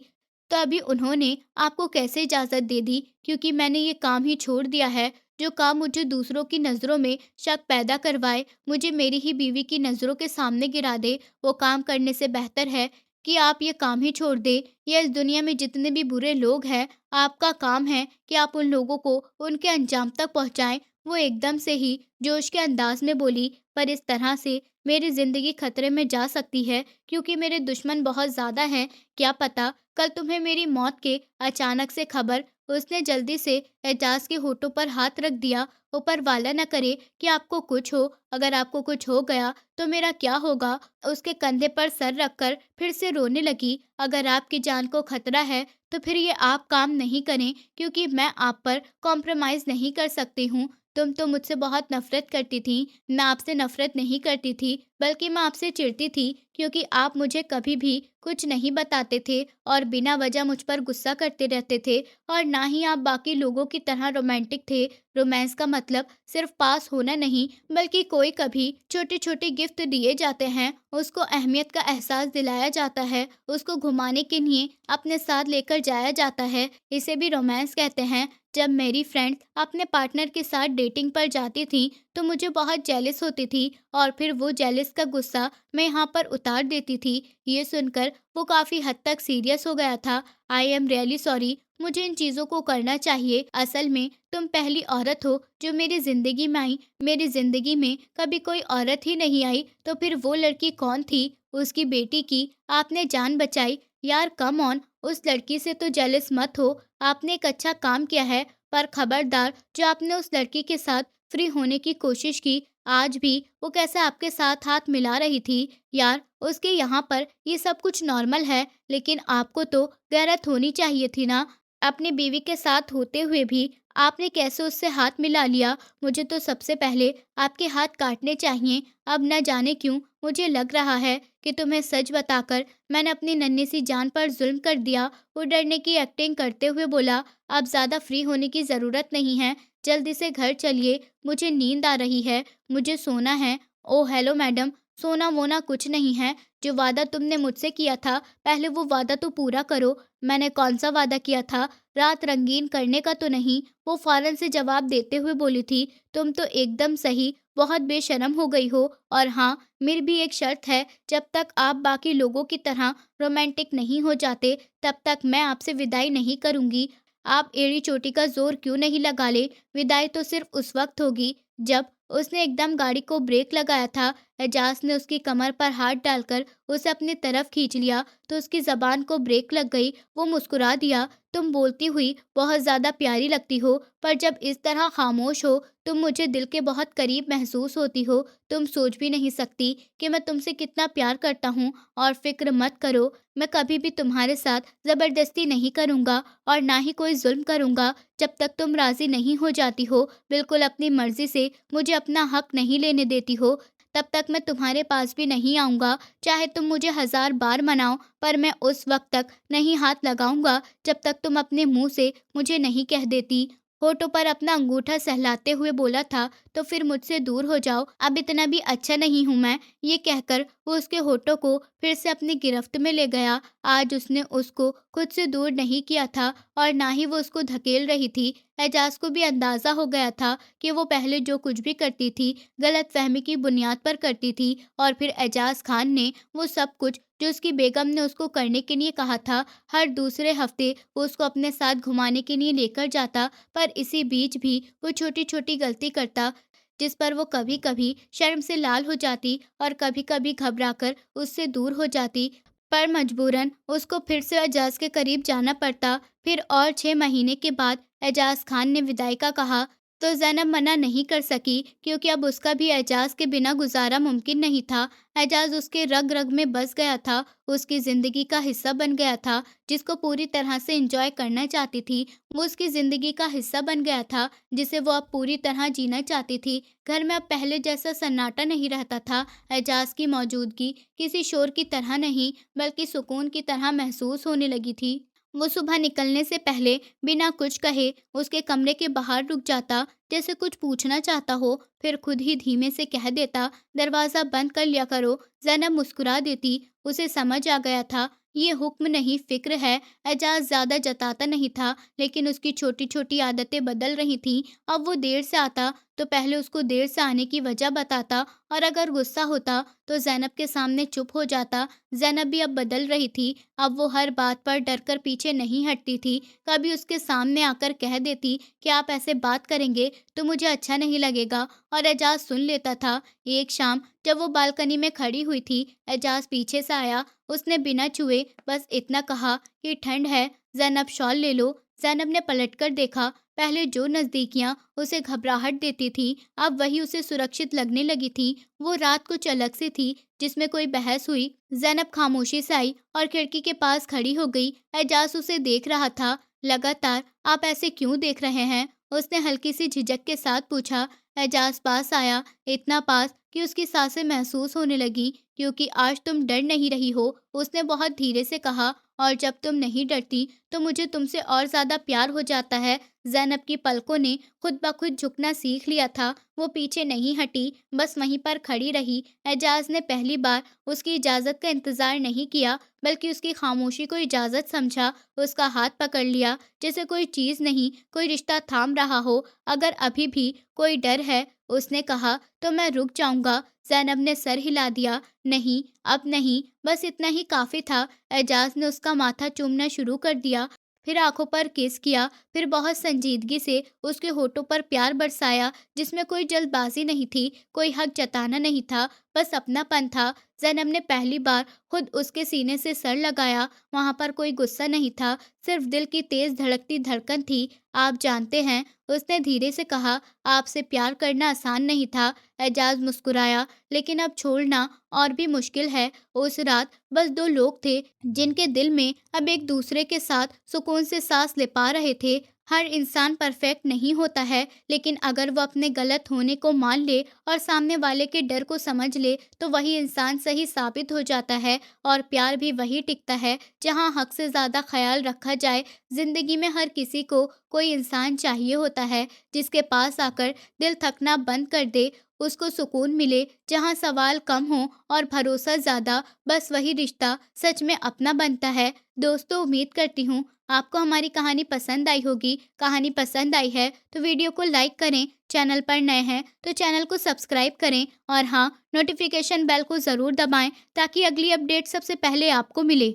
तो अभी उन्होंने आपको कैसे इजाज़त दे दी? क्योंकि मैंने ये काम ही छोड़ दिया है, जो काम मुझे दूसरों की नज़रों में शक पैदा करवाए, मुझे मेरी ही बीवी की नज़रों के सामने गिरा दे, वो काम करने से बेहतर है कि आप ये काम ही छोड़ दें। या इस दुनिया में जितने भी बुरे लोग हैं, आपका काम है कि आप उन लोगों को उनके अंजाम तक पहुँचाएँ। वो एकदम से ही जोश के अंदाज़ में बोली, पर इस तरह से मेरी ज़िंदगी खतरे में जा सकती है, क्योंकि मेरे दुश्मन बहुत ज़्यादा हैं। क्या पता कल तुम्हें मेरी मौत के अचानक से खबर। उसने जल्दी से एजाज के होठों पर हाथ रख दिया। ऊपर वाला न करे कि आपको कुछ हो, अगर आपको कुछ हो गया तो मेरा क्या होगा? उसके कंधे पर सर रखकर फिर से रोने लगी। अगर आपकी जान को खतरा है तो फिर ये आप काम नहीं करें, क्योंकि मैं आप पर कॉम्प्रोमाइज़ नहीं कर सकती हूँ। तुम तो मुझसे बहुत नफ़रत करती थीं। मैं आपसे नफ़रत नहीं करती थी, बल्कि मैं आपसे चिढ़ती थी, क्योंकि आप मुझे कभी भी कुछ नहीं बताते थे और बिना वजह मुझ पर गुस्सा करते रहते थे। और ना ही आप बाकी लोगों की तरह रोमांटिक थे। रोमांस का मतलब सिर्फ पास होना नहीं, बल्कि कोई कभी छोटे-छोटे गिफ्ट दिए जाते हैं, उसको अहमियत का एहसास दिलाया जाता है, उसको घुमाने के लिए अपने साथ लेकर जाया जाता है। इसे भी रोमांस कहते हैं। जब मेरी फ्रेंड अपने पार्टनर के साथ डेटिंग पर जाती थी, तो मुझे बहुत जेलस होती थी और फिर वो जेलस का गुस्सा मैं यहाँ पर उतार देती थी। ये सुनकर वो काफ़ी हद तक सीरियस हो गया था। आई एम रियली सॉरी, मुझे इन चीज़ों को करना चाहिए। असल में तुम पहली औरत हो जो मेरी ज़िंदगी में आई। मेरी ज़िंदगी में कभी कोई औरत ही नहीं आई, तो फिर वो लड़की कौन थी? उसकी बेटी की आपने जान बचाई। यार कम ऑन, उस लड़की से तो जेलस मत हो। आपने एक अच्छा काम किया है, पर खबरदार जो आपने उस लड़की के साथ फ्री होने की कोशिश की, आज भी वो कैसे आपके साथ हाथ मिला रही थी। यार उसके यहाँ पर ये सब कुछ नॉर्मल है, लेकिन आपको तो गैरत होनी चाहिए थी ना। अपनी बीवी के साथ होते हुए भी आपने कैसे उससे हाथ मिला लिया? मुझे तो सबसे पहले आपके हाथ काटने चाहिए। अब न जाने क्यों मुझे लग रहा है कि तुम्हें सच बताकर मैंने अपनी नन्ही सी जान पर जुल्म कर दिया। वो डरने की एक्टिंग करते हुए बोला, अब ज़्यादा फ्री होने की ज़रूरत नहीं है, जल्दी से घर चलिए, मुझे नींद आ रही है, मुझे सोना है। ओह हेलो मैडम, सोना वोना कुछ नहीं है। जो वादा तुमने मुझसे किया था, पहले वो वादा तो पूरा करो। मैंने कौन सा वादा किया था? रात रंगीन करने का तो नहीं? वो फौरन से जवाब देते हुए बोली थी, तुम तो एकदम सही, बहुत बेशर्म हो गई हो। और हाँ, मेरी भी एक शर्त है, जब तक आप बाकी लोगों की तरह रोमांटिक नहीं हो जाते, तब तक मैं आपसे विदाई नहीं करूँगी। आप एड़ी-चोटी का ज़ोर क्यों नहीं लगा ले, विदाई तो सिर्फ़ उस वक़्त होगी जब। उसने एकदम गाड़ी को ब्रेक लगाया था। एजाज़ ने उसकी कमर पर हाथ डालकर उसे अपनी तरफ खींच लिया, तो उसकी ज़बान को ब्रेक लग गई। वो मुस्कुरा दिया, तुम बोलती हुई बहुत ज़्यादा प्यारी लगती हो, पर जब इस तरह खामोश हो, तुम मुझे दिल के बहुत करीब महसूस होती हो। तुम सोच भी नहीं सकती कि मैं तुमसे कितना प्यार करता हूँ। और फ़िक्र मत करो, मैं कभी भी तुम्हारे साथ ज़बरदस्ती नहीं करूँगा और ना ही कोई ज़ुल्म करूँगा। जब तक तुम राज़ी नहीं हो जाती हो, बिल्कुल अपनी मर्ज़ी से मुझे अपना हक़ नहीं लेने देती हो, तब तक मैं तुम्हारे पास भी नहीं आऊँगा। चाहे तुम मुझे 1000 बार मनाओ, पर मैं उस वक़्त तक नहीं हाथ लगाऊँगा, जब तक तुम अपने मुँह से मुझे नहीं कह देती। होठों पर अपना अंगूठा सहलाते हुए बोला था, तो फिर मुझसे दूर हो जाओ, अब इतना भी अच्छा नहीं हूँ मैं। ये कहकर वो उसके होठों को फिर से अपनी गिरफ्त में ले गया। आज उसने उसको खुद से दूर नहीं किया था और ना ही वो उसको धकेल रही थी। एजाज को भी अंदाज़ा हो गया था कि वो पहले जो कुछ भी करती थी, गलतफ़हमी की बुनियाद पर करती थी, और फिर एजाज खान ने वो सब कुछ जो उसकी बेगम ने उसको करने के लिए कहा था, हर दूसरे हफ्ते वो उसको अपने साथ घुमाने के लिए लेकर जाता, पर इसी बीच भी वो छोटी-छोटी गलती करता, जिस पर वो कभी-कभी शर्म से लाल हो जाती और कभी-कभी घबराकर उससे दूर हो जाती। पर मजबूरन उसको फिर से एजाज के करीब जाना पड़ता। फिर और 6 महीने के बाद एजाज खान ने विदाई का कहा, तो ज़ैनब मना नहीं कर सकी, क्योंकि अब उसका भी एजाज के बिना गुजारा मुमकिन नहीं था। एजाज उसके रग-रग में बस गया था, उसकी ज़िंदगी का हिस्सा बन गया था, जिसको पूरी तरह से एंजॉय करना चाहती थी। वो उसकी ज़िंदगी का हिस्सा बन गया था, जिसे वो अब पूरी तरह जीना चाहती थी। घर में अब पहले जैसा सन्नाटा नहीं रहता था। एजाज की मौजूदगी किसी शोर की तरह नहीं, बल्कि सुकून की तरह महसूस होने लगी थी। वो सुबह निकलने से पहले बिना कुछ कहे उसके कमरे के बाहर रुक जाता, जैसे कुछ पूछना चाहता हो, फिर खुद ही धीमे से कह देता, दरवाज़ा बंद कर लिया करो। ज़ैनब मुस्कुरा देती। उसे समझ आ गया था, ये हुक्म नहीं फ़िक्र है। एजाज़ ज़्यादा जताता नहीं था, लेकिन उसकी छोटी-छोटी आदतें बदल रही थीं। अब वो देर से आता तो पहले उसको देर से आने की वजह बताता, और अगर गुस्सा होता तो ज़ैनब के सामने चुप हो जाता। ज़ैनब भी अब बदल रही थी। अब वो हर बात पर डरकर पीछे नहीं हटती थी। कभी उसके सामने आकर कह देती कि आप ऐसे बात करेंगे तो मुझे अच्छा नहीं लगेगा, और एजाज़ सुन लेता था। एक शाम जब वो बालकनी में खड़ी हुई थी, एजाज़ पीछे से आया। उसने बिना छुए बस इतना कहा कि ठंड है, ज़ैनब शॉल ले लो। ज़ैनब ने पलटकर देखा। पहले जो नज़दीकियाँ उसे घबराहट देती थीं, अब वही उसे सुरक्षित लगने लगी थीं। वो रात कुछ अलग सी थी, जिसमें कोई बहस हुई। ज़ैनब खामोशी से आई और खिड़की के पास खड़ी हो गई। एजाज़ उसे देख रहा था लगातार। आप ऐसे क्यों देख रहे हैं? उसने हल्की सी झिझक के साथ पूछा। एजाज़ पास आया, इतना पास कि उसकी सांसें महसूस होने लगी। क्योंकि आज तुम डर नहीं रही हो, उसने बहुत धीरे से कहा, और जब तुम नहीं डरती तो मुझे तुमसे और ज़्यादा प्यार हो जाता है। ज़ैनब की पलकों ने खुद ब खुद झुकना सीख लिया था। वो पीछे नहीं हटी, बस वहीं पर खड़ी रही। एजाज़ ने पहली बार उसकी इजाज़त का इंतज़ार नहीं किया, बल्कि उसकी खामोशी को इजाज़त समझा। उसका हाथ पकड़ लिया, जैसे कोई चीज़ नहीं, कोई रिश्ता थाम रहा हो। अगर अभी भी कोई डर है, उसने कहा, तो मैं रुक जाऊँगा। ज़ैनब ने सर हिला दिया। नहीं, अब नहीं, बस इतना ही काफ़ी था। एजाज़ ने उसका माथा चूमना शुरू कर दिया, फिर आँखों पर किस किया, फिर बहुत संजीदगी से उसके होठों पर प्यार बरसाया, जिसमें कोई जल्दबाज़ी नहीं थी, कोई हक जताना नहीं था, बस अपनापन था। ज़ैनब ने पहली बार खुद उसके सीने से सर लगाया। वहाँ पर कोई गुस्सा नहीं था, सिर्फ़ दिल की तेज़ धड़कती धड़कन थी। आप जानते हैं, उसने धीरे से कहा, आपसे प्यार करना आसान नहीं था। एजाज़ मुस्कुराया, लेकिन अब छोड़ना और भी मुश्किल है। उस रात बस 2 लोग थे, जिनके दिल में अब एक दूसरे के साथ सुकून से सांस ले पा रहे थे। हर इंसान परफेक्ट नहीं होता है, लेकिन अगर वो अपने गलत होने को मान ले और सामने वाले के डर को समझ ले, तो वही इंसान सही साबित हो जाता है। और प्यार भी वही टिकता है जहाँ हक से ज़्यादा ख्याल रखा जाए। ज़िंदगी में हर किसी को कोई इंसान चाहिए होता है, जिसके पास आकर दिल थकना बंद कर दे, उसको सुकून मिले, जहाँ सवाल कम हो और भरोसा ज़्यादा। बस वही रिश्ता सच में अपना बनता है। दोस्तों, उम्मीद करती हूँ आपको हमारी कहानी पसंद आई होगी। कहानी पसंद आई है तो वीडियो को लाइक करें, चैनल पर नए हैं तो चैनल को सब्सक्राइब करें, और हाँ, नोटिफिकेशन बेल को ज़रूर दबाएं ताकि अगली अपडेट सबसे पहले आपको मिले।